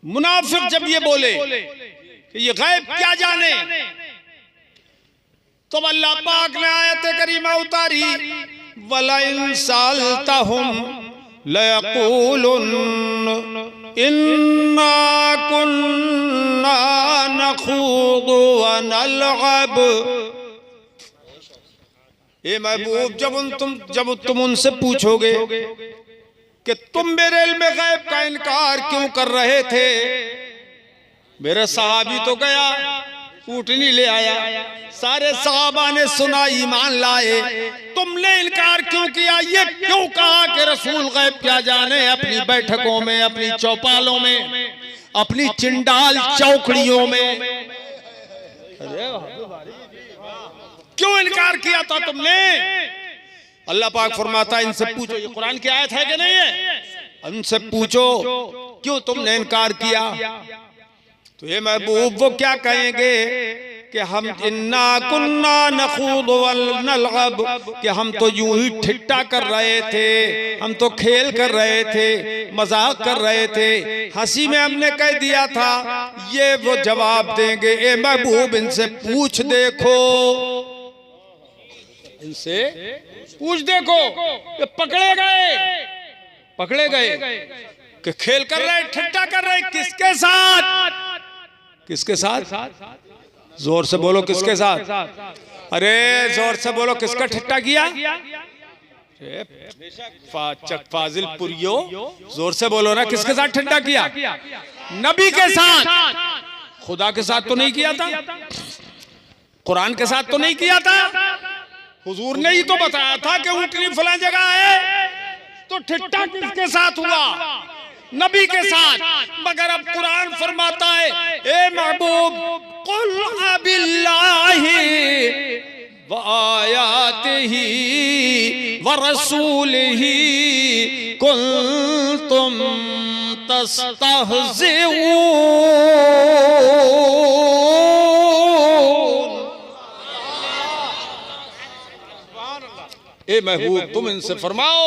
मुनाफिक जब ये बोले कि ये गैब क्या जाने, तो अल्लाह पाक ने आयत करीमा उतारी, वला इन सालतहुम लयक़ूलुन इन्ना कुन्ना नख़ूदु व नलअब। ए महबूब, जब तुम उनसे पूछोगे कि तुम मेरे इल्म गैब का इनकार क्यों कर रहे थे? मेरा सहाबी तो गया, ऊँटनी ले आया, सारे सहाबा ने सुना, ईमान लाए, तुमने इनकार क्यों किया? ये क्यों कहा कि रसूल गैब क्या जाने? अपनी बैठकों में, अपनी चौपालों में, अपनी चिंडाल चौकड़ियों में। क्यों इनकार किया था तुमने? अल्लाह पाक फरमाता है इनसे पूछो, ये कुरान की आयत है कि नहीं है, उनसे पूछो क्यों तुमने इनकार किया। तो ये महबूब वो क्या कहेंगे कि हम इन्ना कुन्ना नखूद वल नलअब, कि हम तो यूं ही ठिट्टा कर रहे थे, हम तो खेल कर रहे थे, मजाक कर रहे थे, हंसी में हमने कह दिया था। ये वो जवाब देंगे, ए महबूब इनसे पूछ देखो, इनसे पूछ देखो। ये पकड़े गए कि खेल कर रहे, ठट्टा कर रहे, किसके साथ? किसके साथ? जोर से बोलो, किसके साथ? अरे जोर से बोलो, किसका ठट्टा किया? फाजिल पुरियो, जोर से बोलो ना, किसके साथ ठट्टा किया? नबी के साथ। खुदा के साथ तो नहीं किया था, कुरान के साथ तो नहीं किया था। हुजूर ने ही तो बताया था कि ऊँटनी फलां जगह है, तो ठट्टा किसके साथ हुआ? नबी के साथ। मगर अब कुरान फरमाता है, ए महबूब कुल अबिल्लाहि व आयातिही व रसूलिही कुंतुम तस्तहज़िऊन। ए महबूब तुम इनसे फरमाओ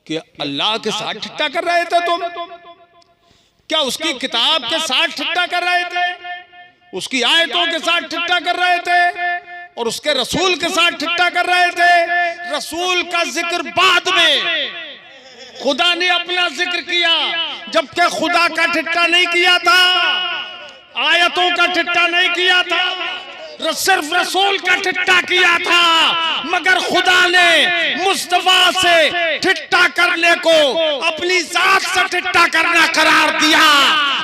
कि अल्लाह के साथ ठट्टा कर रहे थे तुम? क्या उसकी किताब के साथ ठट्टा कर रहे थे? उसकी आयतों के साथ ठट्टा कर रहे थे? और उसके रसूल के साथ ठट्टा कर रहे थे? रसूल का जिक्र बाद में, खुदा ने अपना जिक्र किया, जबकि खुदा का ठट्टा नहीं किया था, आयतों का ठट्टा नहीं किया था, सिर्फ रसूल का ठट्टा किया था। मगर खुदा ने मुस्तफा से ठट्टा करने को अपनी जात से ठट्टा करना करार दिया,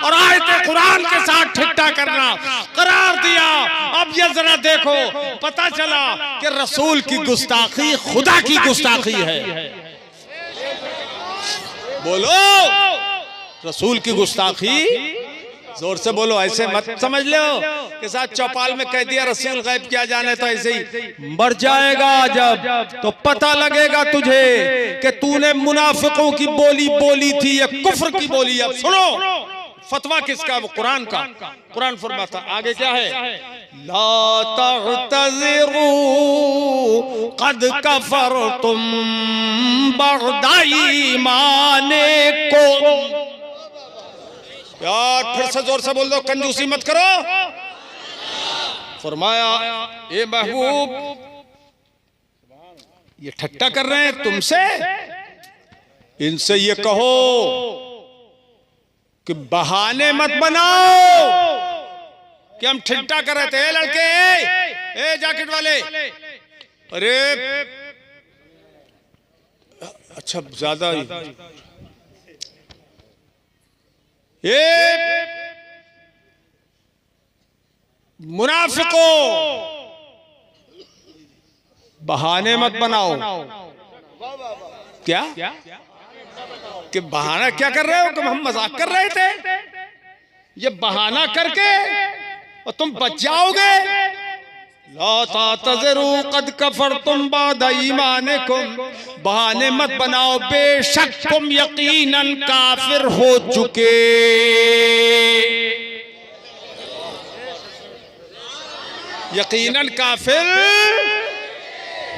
और आयत कुरान के साथ ठट्टा करना करार दिया। अब ये जरा देखो, पता चला कि रसूल की गुस्ताखी खुदा की गुस्ताखी है। बोलो, रसूल की गुस्ताखी, जोर से बोलो, ऐसे मत समझ लो कि साथ चौपाल में कह दिया रसूल गायब किया जाने, तो ऐसे ही मर जाएगा जब तो पता लगेगा तुझे कि तूने मुनाफिकों की बोली बोली थी, ये कुफ्र की बोली। अब सुनो, फतवा किसका? वो कुरान का। कुरान फरमाता आगे क्या है? ला तअतज़िरू क़द कफ़रतुम बअद ईमानिकुम। यार फिर से जोर से बोल दो, कंजूसी मत करो। फरमाया, ए महबूब ये ठट्टा कर रहे हैं तुमसे, इनसे ये कहो कि बहाने मत बनाओ कि हम ठट्टा कर रहे थे। ए लड़के, ए जैकेट वाले, अरे अच्छा ज्यादा ये मुनाफिकों, बहाने मत बनाओ। क्या कि बहाना क्या कर रहे हो कि हम मजाक कर रहे थे? ये बहाना करके और तुम बच जाओगे। ला तातज़िरू क़द कफ़रतुम बअद ईमानिकुम, बहाने मत बनाओ, बेशक तुम यकीनन काफिर हो चुके। यकीनन काफिर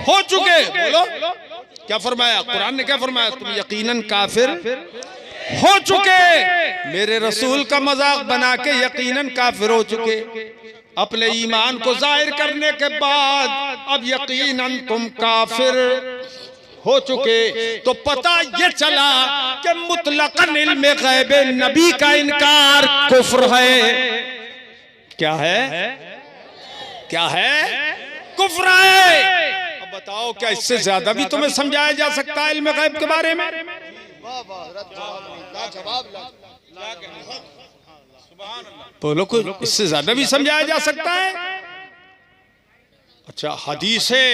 हो चुके। बोलो क्या फरमाया? कुरान ने क्या फरमाया? तुम यकीनन काफिर हो चुके। मेरे रसूल का मजाक बना के यकीनन काफिर हो चुके। अपने ईमान को जाहिर करने के बाद अब यकीनन तुम काफिर हो चुके। तो पता ये चला कि मुतलकन इल्म गैब नबी का इनकार कुफ्र है। क्या है? क्या है? कुफ्र है। अब बताओ, क्या इससे ज्यादा भी तुम्हें समझाया जा सकता है इल्म गैब के बारे में? बोलो, कोई इससे ज्यादा भी समझाया जा सकता है? अच्छा, हदीस है,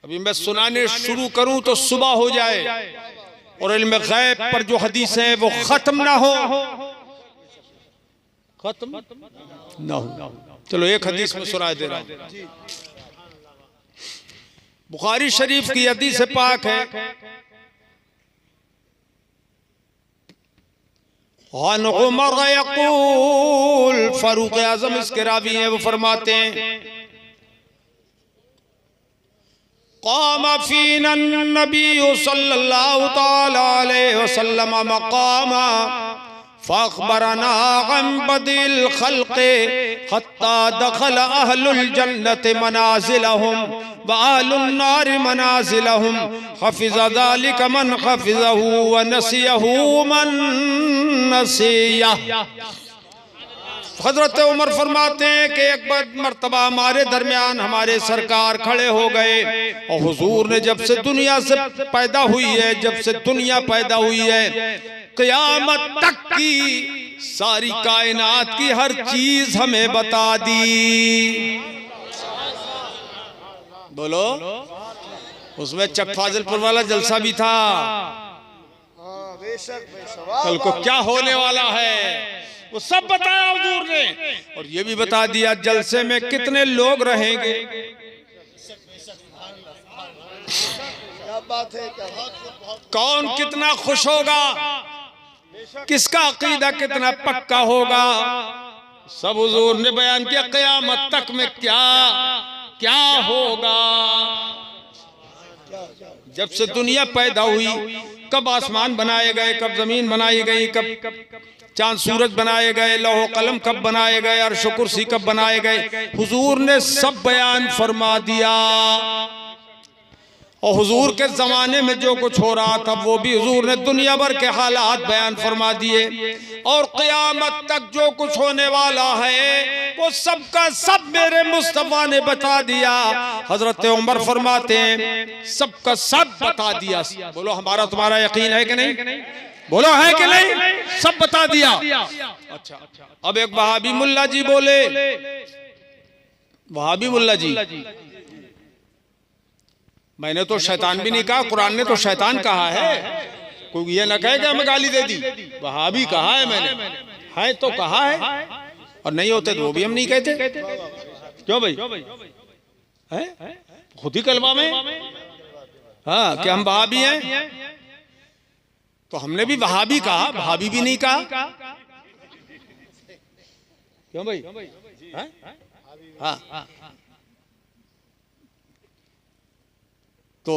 अभी मैं सुनाने शुरू करूं तो सुबह हो जाए और इल्म गैब पर जो हदीस है वो खत्म ना हो। खत्म ना हो। चलो एक हदीस में सुना दे रहा हूं, बुखारी शरीफ की हदीस पाक है। अन उमर यक़ूल, फारूक आज़म इसके रावी हैं, वो फरमाते हैं क़ाम फ़ीना नबी सल्लल्लाहु तआला अलैहि वसल्लम मक़ामा फ़अख़बरना अन बदिल ख़ल्क़ि हत्ता दख़ल अहलुल जन्नति मनाज़िलहुम व अहलुन नारि मनाज़िलहुम हफ़िज़ ज़ालिक मन हफ़िज़हु व नसियहु मन नसिया। हजरत उमर फरमाते हैं कि एक मर्तबा हमारे दरमियान हमारे सरकार खड़े हो गए और हुजूर ने जब से दुनिया से पैदा हुई है, जब से दुनिया पैदा हुई है, क़यामत तक की सारी कायनात की हर चीज हमें बता दी। बोलो, उसमें चक फाजिलपुर वाला जलसा भी था, कल को क्या होने वाला है वो सब बताया हुजूर ने, और ये भी बता दिया जलसे में कितने लोग रहेंगे। क्या बात है, कौन कितना खुश होगा, किसका अकीदा कितना पक्का होगा, सब हुजूर ने बयान किया। क़यामत तक में क्या क्या होगा, जब से दुनिया पैदा हुई, कब आसमान बनाए गए, कब जमीन बनाई गई, कब चांद सूरज बनाए गए, लौह कलम कब बनाए गए, अर्श कुर्सी कब बनाए गए, हुजूर ने सब बयान फरमा दिया। और हुजूर के जमाने में जो कुछ हो रहा था वो भी हुजूर ने दुनिया भर के हालात बयान फरमा दिए, और क़यामत तक जो कुछ होने वाला है वो सब का सब मेरे मुस्तफा ने बता दिया। हजरत उमर फरमाते हैं सब का सब बता दिया। बोलो हमारा तुम्हारा यकीन है कि नहीं, बोलो है कि नहीं, सब बता दिया। अच्छा, अब एक वहाबी मुल्ला जी बोले, वहाबी मुल्ला जी, मैंने तो शैतान भी नहीं कहा, कुरान ने तो शैतान कहा है, कोई ये ना कहे कि हमें गाली दे दी, वहाबी कहा है मैंने, है तो कहा है, और नहीं होते तो वो भी हम नहीं कहते। क्यों भाई, है खुद ही कलमा में हाँ कि हम वहाबी हैं, तो हमने भी वहाबी कहा, वहाबी भी नहीं कहा। क्यों भाई, हाँ तो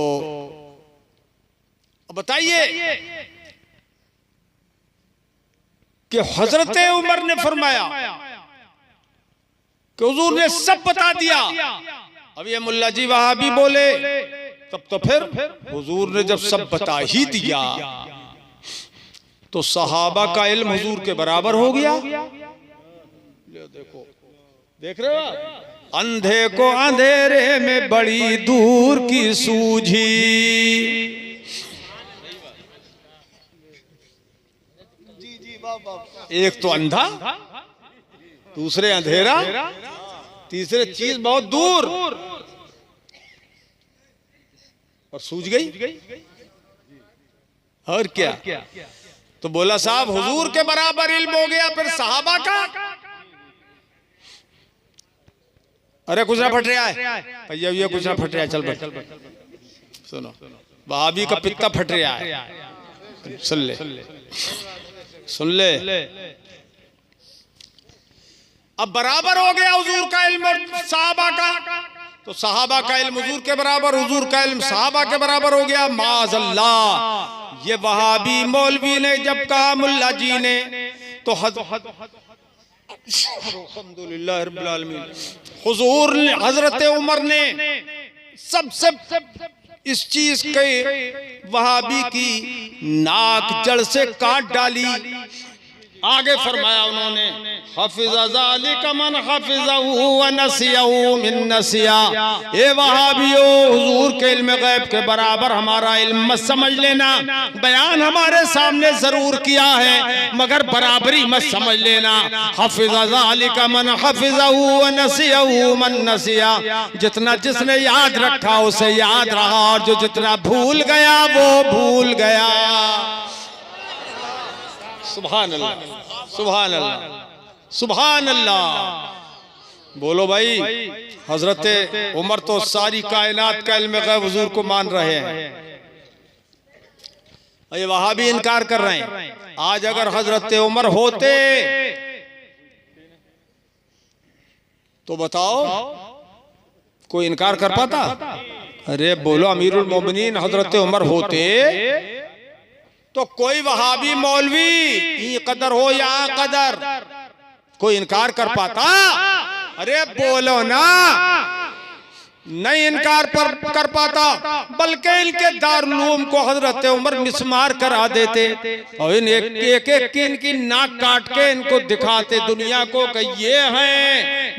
बताइए कि हजरत उमर ने फरमाया कि हुजूर ने सब बता दिया। अब ये मुल्ला जी वहाबी बोले, तब तो फिर हुजूर ने जब सब बता ही दिया तो सहाबा का इल्म हुजूर के बराबर हो गया। देखो, देख रहे हो, अंधे को अंधेरे में बड़ी दूर की सूझी, एक तो अंधा, दूसरे अंधेरा, तीसरे चीज बहुत दूर, और सूझ गई। और क्या, तो बोला साहब हुजूर के बराबर इल्म हो गया, फिर सहाबा का। अरे कुछ ना फट रहा है भैया, ये कुछ ना फट रहा है, चल भाई सुनो, वहाबी का पित्ता फट रहा है, सुन ले सुन ले। अब बराबर हो गया हुजूर का इल्म सहाबा का, तो सहाबा का इल्म हुजूर के बराबर, हुजूर का इल्म सहाबा के बराबर हो गया। माज़अल्लाह, ये वहाबी मौलवी ने जब कहा मुल्ला जी ने, तो अल्हम्दुलिल्लाह रब्बिल आलमीन, हुजूर हजरत उमर ने सबसे इस चीज के वहाबी की नाक जड़ से काट डाली। आगे फरमाया उन्होंने, हफ़िज़ा ज़ालिका मन हफ़िज़हु व नसियहु मिन नसिया। ए वहाबियो, हुजूर के इल्म गैब के बराबर हमारा इल्म मत समझ लेना। बयान हमारे सामने जरूर किया है, मगर बराबरी मत समझ लेना। हफ़िज़ा ज़ालिका मन हफ़िज़हु व नसियहु मन नसिया। जितना जिसने याद रखा उसे याद रहा, और जो जितना भूल गया वो भूल गया। सुभान अल्लाह, सुभान अल्लाह। सुभान अल्लाह। बोलो भाई, हजरत उमर तो सारी कायनात का इल्म गैब हुजूर को मान रहे हैं, ये वहां भी इनकार कर रहे हैं। आज अगर हजरत उमर होते तो बताओ कोई इनकार कर पाता? अरे बोलो, अमीरुल मोमिनीन हजरत उमर होते तो कोई वहाबी मौलवी ई कदर हो या कदर कोई इनकार कर पाता? अरे बोलो ना, नहीं इनकार कर पाता, बल्कि इनके दारुल को हजरत उमर मिसमार करा देते और एक की इनकी नाक काट के इनको दिखाते दुनिया को कि ये है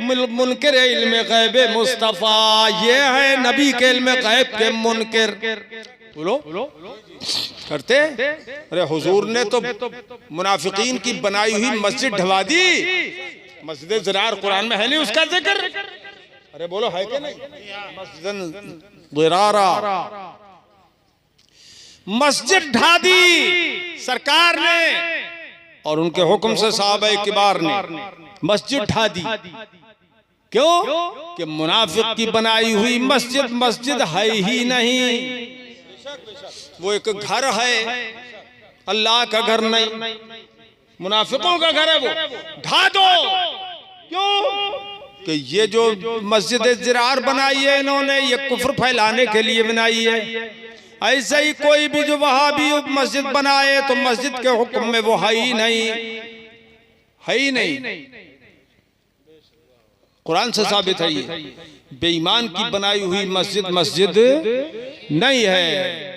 मुनकिर इल्म गैब मुस्तफा, ये है नबी के इल्म गैब के मुनकिर। बोलो करते? अरे हुजूर ने तो मुनाफिकीन की बनाई हुई मस्जिद ढवा दी। मस्जिद ज़िरार कुरान में है नहीं उसका जिक्र? अरे बोलो है कि नहीं? मस्जिद ज़िरारा, मस्जिद ढा दी सरकार ने और उनके हुक्म से साहबे किबार ने मस्जिद ढा दी। क्यों? कि मुनाफिक की बनाई हुई मस्जिद मस्जिद है ही नहीं, वो एक घर है, अल्लाह का घर नहीं, मुनाफिकों का घर है, वो ढा दो। क्यों? कि ये जो मस्जिद ज़िरार बनाई है इन्होंने, ये कुफ्र फैलाने के लिए बनाई है। ऐसे ही कोई भी जो वहाबी मस्जिद बनाए तो मस्जिद के हुक्म में वो है ही नहीं, है ही नहीं। कुरान से साबित है ये, बेईमान की बनाई हुई मस्जिद मस्जिद नहीं है।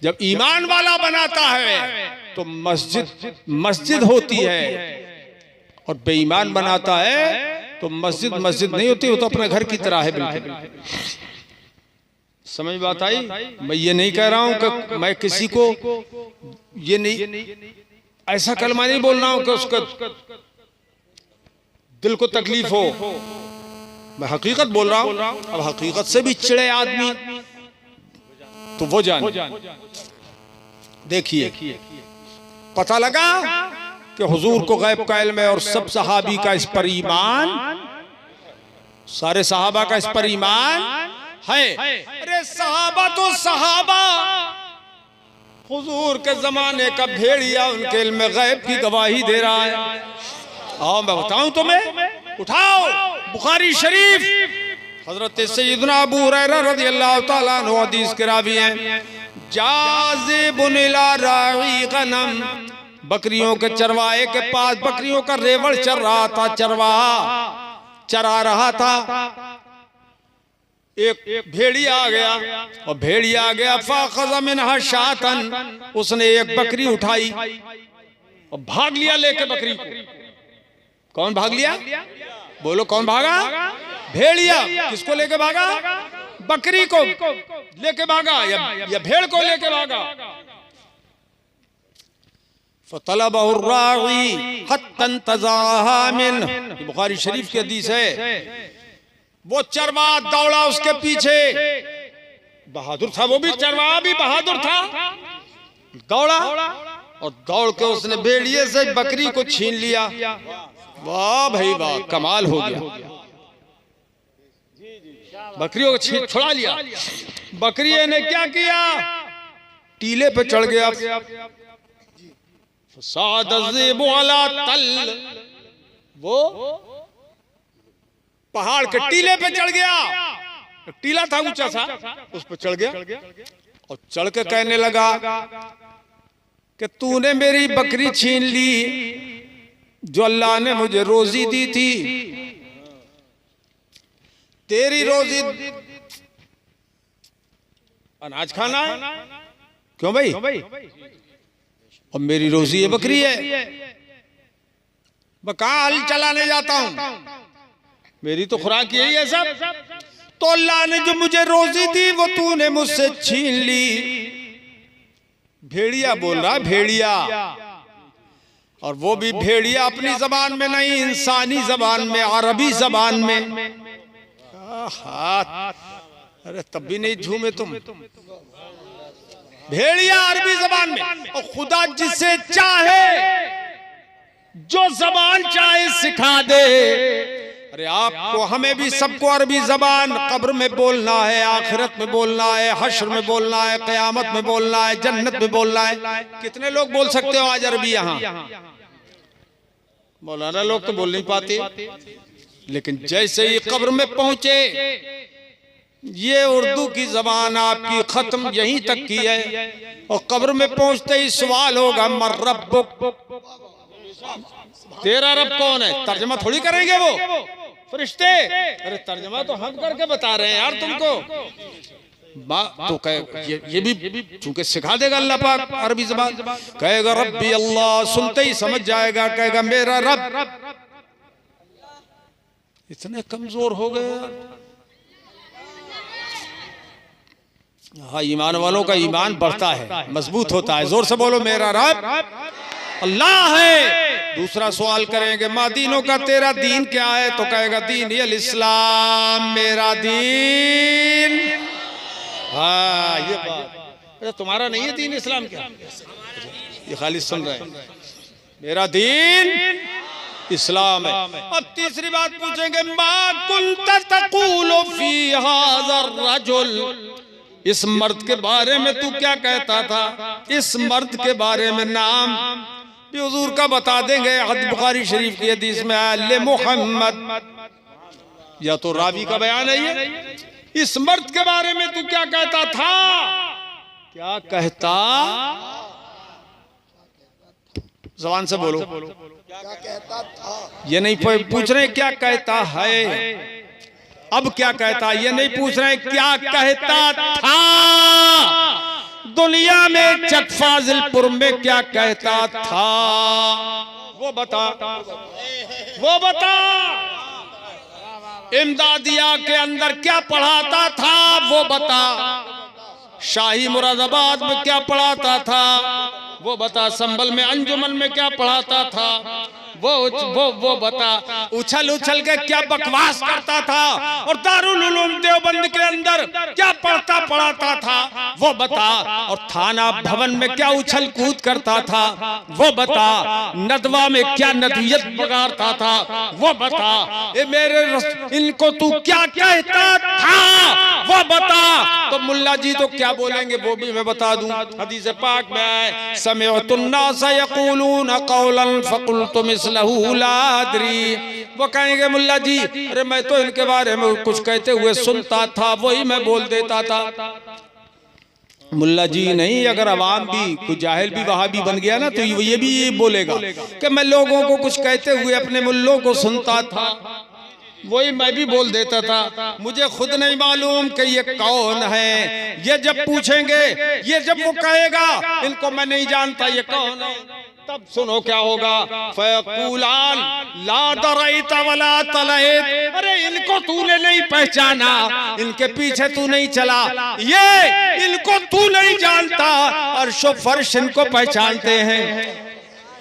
जब ईमान वाला बनाता है तो मस्जिद मस्जिद होती है, और बेईमान बनाता है तो मस्जिद मस्जिद नहीं होती, वो तो अपने घर की तरह है। बिल्कुल समझ बात आई? मैं ये नहीं कह रहा हूं कि मैं किसी को ये नहीं, ऐसा कलमा नहीं बोल रहा हूं कि उसका दिल को तकलीफ हो, मैं हकीकत बोल रहा हूं। अब हकीकत से भी चिड़े आदमी तो वो जाने। देखिए, पता लगा कि हुजूर को गैब का इल्म है और सब सहाबी का इस पर ईमान, सारे सहाबा का इस पर ईमान है। अरे सहाबा तो सहाबा, हुजूर के जमाने का भेड़िया उनके इल्म गैब की गवाही दे रहा है। आओ मैं बताऊं तुम्हें, उठाओ बुखारी शरीफ, हजरत सैयदना अबू हुरैरा रज़ियल्लाहु ताला अन्हु हदीस के रावी हैं। जाज़िबुन इला राई गनम, बकरियों के चरवाहे के पास बकरियों का रेवड़ चर रहा था, चरवाहा चरा रहा था। एक भेड़िया आ गया और भेड़िया आ गया, फ़ाख़ज़ मिनहा शातन, उसने एक बकरी उठाई और भाग लिया लेके बकरी को। कौन भाग लिया? बोलो कौन भागा? भेड़िया। किसको लेके भागा? बकरी को लेके भागा या भेड़ को लेके भागा। फ़तलबहु अर्राई हत्ता इंतज़ाहा मिन, बुखारी शरीफ की हदीस है। वो चरवाहा दौड़ा उसके पीछे, बहादुर था वो भी, चरवाहा भी बहादुर था, दौड़ा और दौड़ के उसने भेड़िए से बकरी को छीन लिया। वाह भाई वाह, कमाल हो गया, बकरियों को छुड़ा लिया। बकरी ने क्या किया? टीले पे चढ़ गया, तल, वो पहाड़ के टीले पे चढ़ गया। टीला था ऊंचा सा, उस पर चढ़ गया और चढ़ के कहने लगा कि तूने मेरी बकरी छीन ली जो अल्लाह ने मुझे रोजी दी थी। तेरी रोजी अनाज खाना है, क्यों भाई? और मेरी रोजी ये बकरी है, मैं कहाँ हल चलाने जाता हूं, मेरी तो खुराक यही है सब। तो अल्लाह ने जो मुझे रोजी दी वो तूने मुझसे छीन ली। भेड़िया बोल रहा, भेड़िया, और वो भी भेड़िया अपनी जबान में नहीं, इंसानी जबान में, अरबी जबान में। अरे तब भी नहीं झूमे तुम। भेड़िया अरबी जबान में, और खुदा जिसे चाहे जो जबान चाहे सिखा दे। अरे आपको हमें भी सबको अरबी जबान कब्र में बोलना है, आखिरत में बोलना है, हश्र में बोलना है, क़यामत में बोलना है, जन्नत में बोलना है। कितने लोग बोल सकते हो आज अरबी यहाँ? मौलाना लोग तो बोल नहीं पाते, लेकिन जैसे ही कब्र में पहुंचे, ये उर्दू की जबान आपकी खत्म यहीं तक की है, और कब्र में पहुंचते ही सवाल होगा मर रब्बुक, तेरा रब कौन है? तर्जमा थोड़ी करेंगे वो फरिश्ते। अरे तर्जमा तो हम करके बता रहे हैं यार तुमको। तो ये भी चूंकि सिखा देगा अल्लाह पाक अरबी ज़बान, कहेगा रब्बी अल्लाह, सुनते ही समझ जाएगा, कहेगा मेरा रब। इतने कमजोर हो गए। हाँ, ईमान वालों का ईमान बढ़ता है, मजबूत होता है। जोर से बोलो मेरा रब अल्लाह है। दूसरा सवाल करेंगे माँ दीनों का तेरा दीन क्या है? तो कहेगा दीन अल इस्लाम, मेरा दीन। हाँ, ये बात। अरे तुम्हारा नहीं है दीन इस्लाम क्या? ये खाली सुन रहे हैं, मेरा दीन इस्लाम है। अब तीसरी बात पूछेंगे मा कुंत तक़ूलु फी हाज़र रजुल, इस मर्द के बारे में तू क्या कहता था? इस मर्द के बारे में नाम भी हुजूर का बता देंगे। बुखारी शरीफ की हदीस में आया मोहम्मद, या तो रावी का बयान है ये। इस मर्द के बारे में तू क्या कहता था? क्या कहता? ज़बान से बोलो, क्या कहता था? ये नहीं पूछ रहे क्या कहता है, अब क्या कहता, ये नहीं पूछ रहे क्या कहता था। दुनिया में चक फाजिलपुर में क्या कहता था वो बता, वो बता। इमदादिया के अंदर क्या पढ़ाता था वो बता। शाही मुरादाबाद में क्या पढ़ाता था वो बता। संभल में अंजुमन में क्या पढ़ाता था वो बता। उछल उछल के क्या बकवास करता था, और दारुल उलूम देवबंद के अंदर क्या पढ़ाता था वो बता। और थाना भवन में क्या उछल कूद करता था वो बता। नदवा में क्या नदियत बगाड़ता था वो बता। ये मेरे इनको तू क्या कहता था वो बता। तो मुल्ला जी तो क्या बोलेंगे वो भी मैं बता दूं। हदीस पाक में आए समिअतुन नास यक़ूलून क़ौलन फ़क़ुल्तु मिस्लहु ला अदरी। वो कहेंगे मुल्ला जी अरे मैं तो इनके बारे में कुछ कहते हुए सुनता था, वही मैं बोल देता था। मुल्ला जी नहीं, अगर अवाम भी कोई जाहिल भी वहाबी बन गया ना तो ये भी ये बोलेगा कि मैं लोगों को कुछ कहते हुए अपने मुल्लों को सुनता था, वही मैं भी बोल देता था। मुझे खुद नहीं मालूम कि ये कौन है। ये जब पूछेंगे, ये जब वो कहेगा इनको मैं नहीं जानता ये कौन है, तब सुनो क्या होगा। फ़यक़ूलान ला दरैत वला तलैत। अरे इनको तूने नहीं पहचाना, इनके पीछे तू नहीं चला, ये इनको तू नहीं जानता। अर्शो फर्श इनको पहचानते हैं,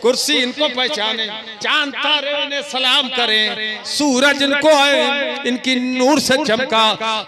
कुर्सी इनको पहचाने, चांद तारे इन्हें सलाम करें, सूरज इनको है इनकी नूर से चमका,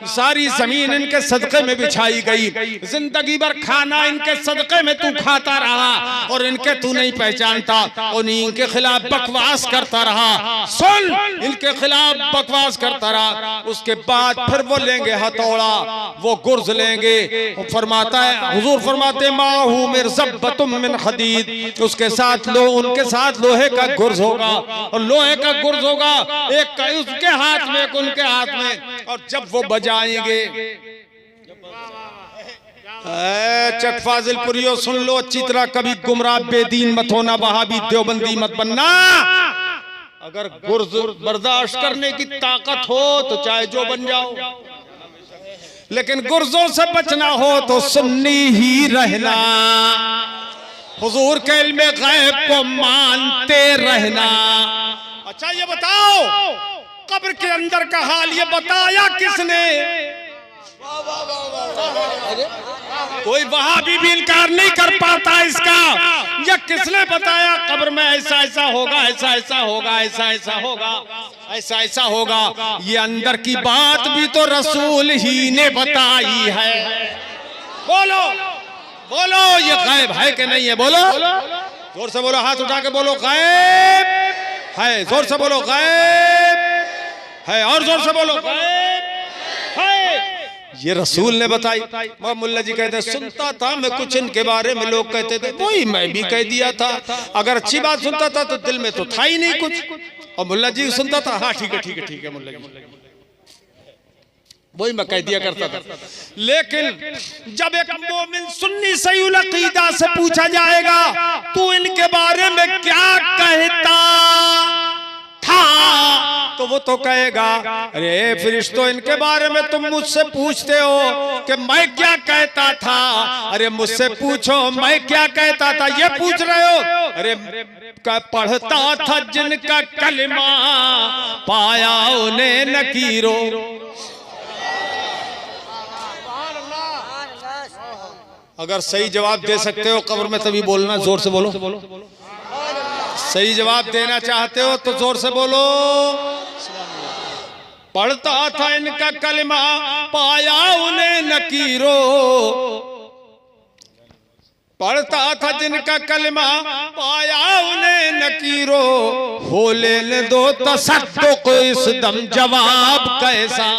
सारी जमीन इनके सदक़े में बिछाई गई, जिंदगी भर खाना इनके सदक़े में तू खाता रहा और इनके तू नहीं पहचानता और इनके खिलाफ बकवास करता रहा। सुन, इनके खिलाफ बकवास करता रहा। उसके बाद फिर वो लेंगे हथौड़ा, वो गुर्ज लेंगे। फरमाता है हुजूर फरमाते माहू मिर्ज़ब्बतुम मिन हदीद, उसके साथ उनके साथ लोहे का गुर्ज होगा, और लोहे का गुर्ज होगा एक उसके हाथ में एक उनके हाथ में। और जब वो बजाएंगे, चक फाजिलपुरियों सुन लो अच्छी तरह, कभी गुमराह बेदीन मत होना, वहाबी देवबंदी मत बनना। अगर गुर्ज बर्दाश्त करने की ताकत हो तो चाहे जो बन जाओ, लेकिन गुर्जों से बचना हो तो सुन्नी ही रहना, हुजूर के इल्मे गैब को मानते रहना। अच्छा ये बताओ कब्र के अंदर का हाल ये बताया किसने? कोई वहाबी भी इनकार नहीं कर पाता इसका। ये किसने बताया कब्र में ऐसा ऐसा होगा, ऐसा ऐसा होगा, ऐसा ऐसा होगा, ऐसा ऐसा होगा? ये अंदर की बात भी तो रसूल ही ने बताई है। बोलो बोलो ये गैब है कि नहीं है? बोलो जोर से बोलो, हाथ उठा के बोलो गैब है, जोर से बोलो गैब है, और जोर से बोलो गैब है। ये रसूल ने बताई। मुल्ला जी कहते सुनता था मैं कुछ इनके बारे में, लोग कहते थे वही मैं भी कह दिया था। अगर अच्छी बात सुनता था तो दिल में तो था ही नहीं कुछ, और मुल्ला जी सुनता था, हाँ ठीक है ठीक है ठीक है मुल्ला जी, वही मैं कह दिया करता था। लेकिन जब एक मोमिन सुन्नी सही अकीदा से पूछा जाएगा तू इनके बारे में क्या कहता था, तो वो तो कहेगा अरे फरिश्तों इनके बारे में तुम मुझसे पूछते हो कि मैं क्या कहता था, अरे मुझसे पूछो मैं क्या कहता था, ये पूछ रहे हो। अरे पढ़ता था जिनका कलमा पाया उन्हें नकीरों। अगर सही जवाब दे सकते हो कब्र में तभी बोलना, जोर से बोलो। सही जवाब देना चाहते हो तो जोर से बोलो। पढ़ता था इनका कलमा पाया उन्हें नकीरो, पढ़ता था जिनका कलमा पाया उन्हें नकीरो, हो लेने दो तसद्दुक इस दम जवाब कैसा।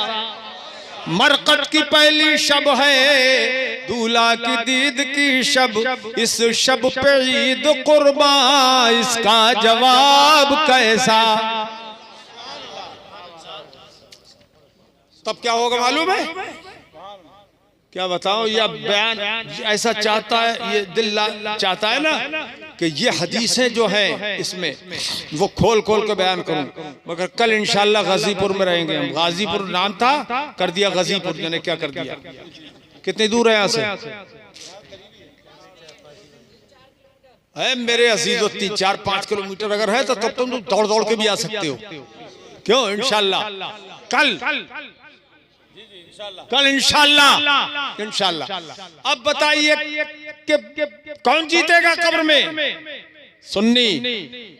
मरकत की पहली शब है दूल्हा की दीद की शब, इस शब पे ईद कुर्बा इसका जवाब कैसा। तब क्या होगा मालूम है, क्या बताऊं, यह बयान ऐसा चाहता है, ये दिल चाहता है ना कि ये हदीसें जो है इसमें वो खोल खोल के बयान करूं, मगर कल इंशाल्लाह गाजीपुर में रहेंगे हम। गाजीपुर नाम था, कर दिया गाजीपुर, मैंने क्या कर दिया। कितनी दूर है यहाँ से? है मेरे अजीजों 3-4-5 किलोमीटर अगर है तो तब तुम दौड़ दौड़ के भी आ सकते हो। क्यों? इंशाल्लाह कल इंशाल्लाह। अब बताइए कि कौन जीतेगा कब्र में? सुन्नी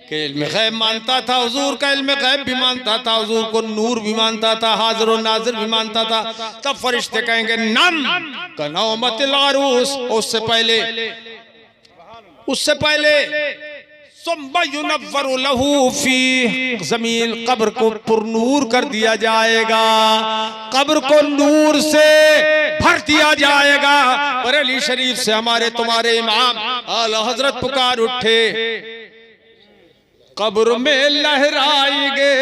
के इल्म गैब मानता था, हुजूर का इल्म गैब भी मानता था, हुजूर को नूर भी मानता था, हाजिर और नाजिर भी मानता था। तब फरिश्ते कहेंगे नम कनौमतिल अरूस, उससे पहले जमीन कब्र को पुरनूर कर दिया जाएगा, कब्र को नूर से भर दिया जाएगा। बरेली शरीफ से हमारे तुम्हारे इमाम आला हजरत पुकार उठे, कब्र में लहराएंगे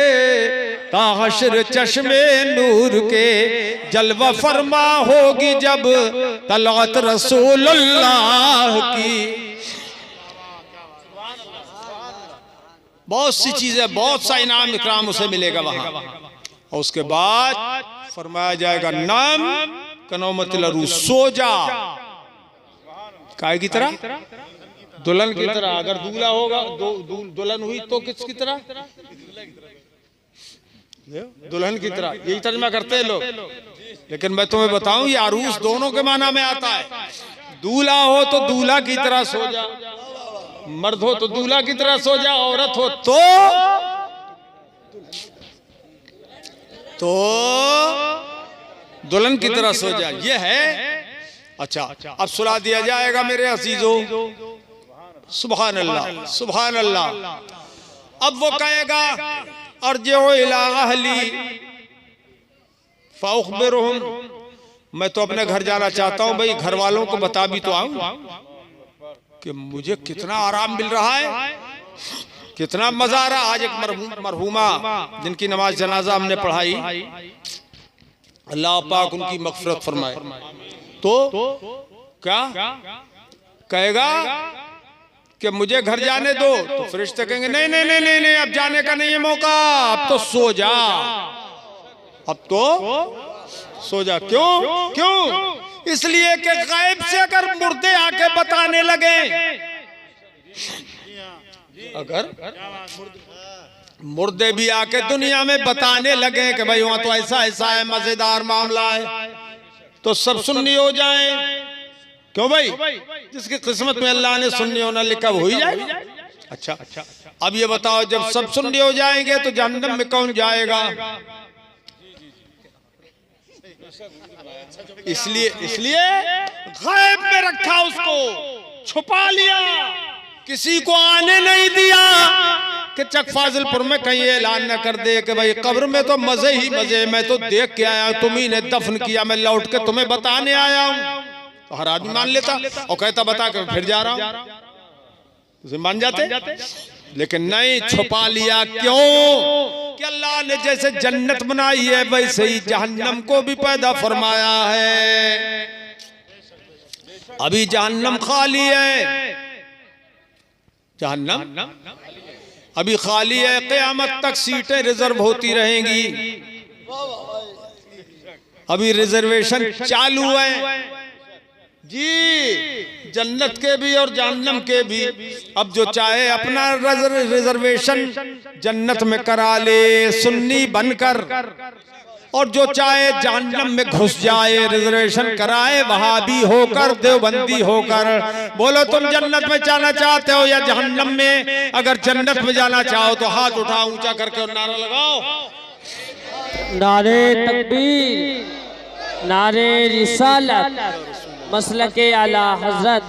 ताहशर चश्मे नूर के, जलवा फरमा होगी जब तलअत रसूलुल्लाह की। बहुत सी चीजें, बहुत सा इनाम इकराम उसे मिलेगा वहां। और उसके बाद फरमाया जाएगा नाम कनौमतिल अरूस, सो जा। काय की तरह? दुल्हन की तरह। अगर दूल्हा होगा, दुल्हन हुई तो किसकी तरह? दुल्हन की तरह। यही तर्जमा करते हैं लोग, लेकिन मैं तुम्हें बताऊं ये अरूस दोनों के माना में आता है। दूल्हा हो तो दूल्हा की तरह सो जा, मर्द हो तो दूल्हा की तरह सो जा, औरत हो तो दुल्हन की तरह सो जा। ये है। अच्छा, अब सुला दिया जाएगा मेरे अजीजों। सुभान अल्लाह सुभान अल्लाह। अब वो कहेगा अर्जिउ इला अहली फअखबिरहुम, मैं तो अपने घर जाना चाहता हूं। भाई घर वालों को बता भी तो आऊं कि मुझे कितना आराम मिल रहा है, कितना मजा आ रहा। आज एक मरहूमा जिनकी नमाज जनाजा हमने पढ़ाई, अल्लाह पाक उनकी मगफिरत फरमाए, तो क्या कहेगा कि मुझे घर जाने दो, तो फरिश्ते कहेंगे नहीं नहीं नहीं नहीं नहीं, अब जाने का नहीं है मौका, अब तो सो जा, अब तो सो जा। क्यों? क्यों? इसलिए कि गायब से अगर मुर्दे आके बताने लगे, अगर मुर्दे भी आके दुनिया में बताने लगे कि भाई वहां तो ऐसा ऐसा है, मजेदार मामला है, तो सब सुन्नी हो जाए। क्यों भाई? जिसकी किस्मत में अल्लाह ने सुन्नी होना लिखा हो ही जाए। अच्छा, अब ये बताओ जब सब सुन्नी हो जाएंगे तो जहन्नम में कौन जाएगा? इसलिए गैब में रखा, उसको छुपा लिया। किसी को आने नहीं दिया कि चक फाजिलपुर में कहीं ऐलान न कर दे कि भाई कब्र में तो मजे ही मजे, मैं तो देख के आया, तुम्ही ने दफन किया, मैं लौट के तुम्हें बताने आया हूं। तो हर आदमी मान लेता और कहता बता के फिर जा रहा हूं, तुझे मान जाते। लेकिन नहीं, छुपा लिया। क्यों? कि अल्लाह ने जैसे जन्नत बनाई है वैसे ही जहन्नम को भी पैदा फरमाया है। अभी जहन्नम खाली है, जहन्नम अभी खाली है, क़यामत तक सीटें रिजर्व होती रहेंगी। अभी रिजर्वेशन चालू है जी, जन्नत के भी और जहन्नम के भी। अब जो चाहे अपना रिजर्वेशन जन्नत में करा ले सुन्नी बनकर, और जो चाहे जहन्नम में घुस जाए रिजर्वेशन कराए वहाबी होकर, देवबंदी होकर। बोलो तुम जन्नत में जाना चाहते हो या जहन्नम में? अगर जन्नत में जाना चाहो तो हाथ उठाओ ऊंचा करके और नारा लगाओ, नारे तकबीर, नारे रिसालत, मसलके आला हजरत।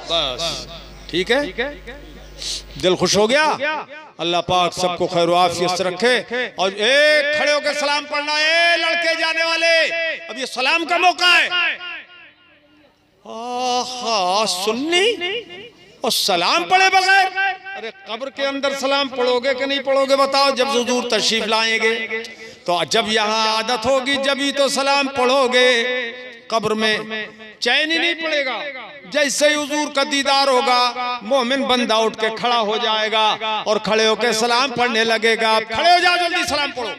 बस ठीक है, दिल खुश हो गया। अल्लाह पाक सबको खैर आफियत से रखे। और एक खड़े होकर सलाम पढ़ना है लड़के जाने वाले, अब ये सलाम का मौका है। आहा, सुन्नी और सलाम पढ़े बगैर, अरे कब्र के अंदर सलाम पढ़ोगे कि नहीं पढ़ोगे बताओ? जब हुजूर तशरीफ लाएंगे तो जब यहाँ आदत होगी जब ही तो सलाम पढ़ोगे। कब्र में चैन ही नहीं पड़ेगा। जैसे ही हुजूर का दीदार होगा मोमिन बंदा उठ के खड़ा हो जाएगा और खड़े होकर सलाम पढ़ने लगेगा। खड़े हो जाओ, जल्दी सलाम पढ़ो।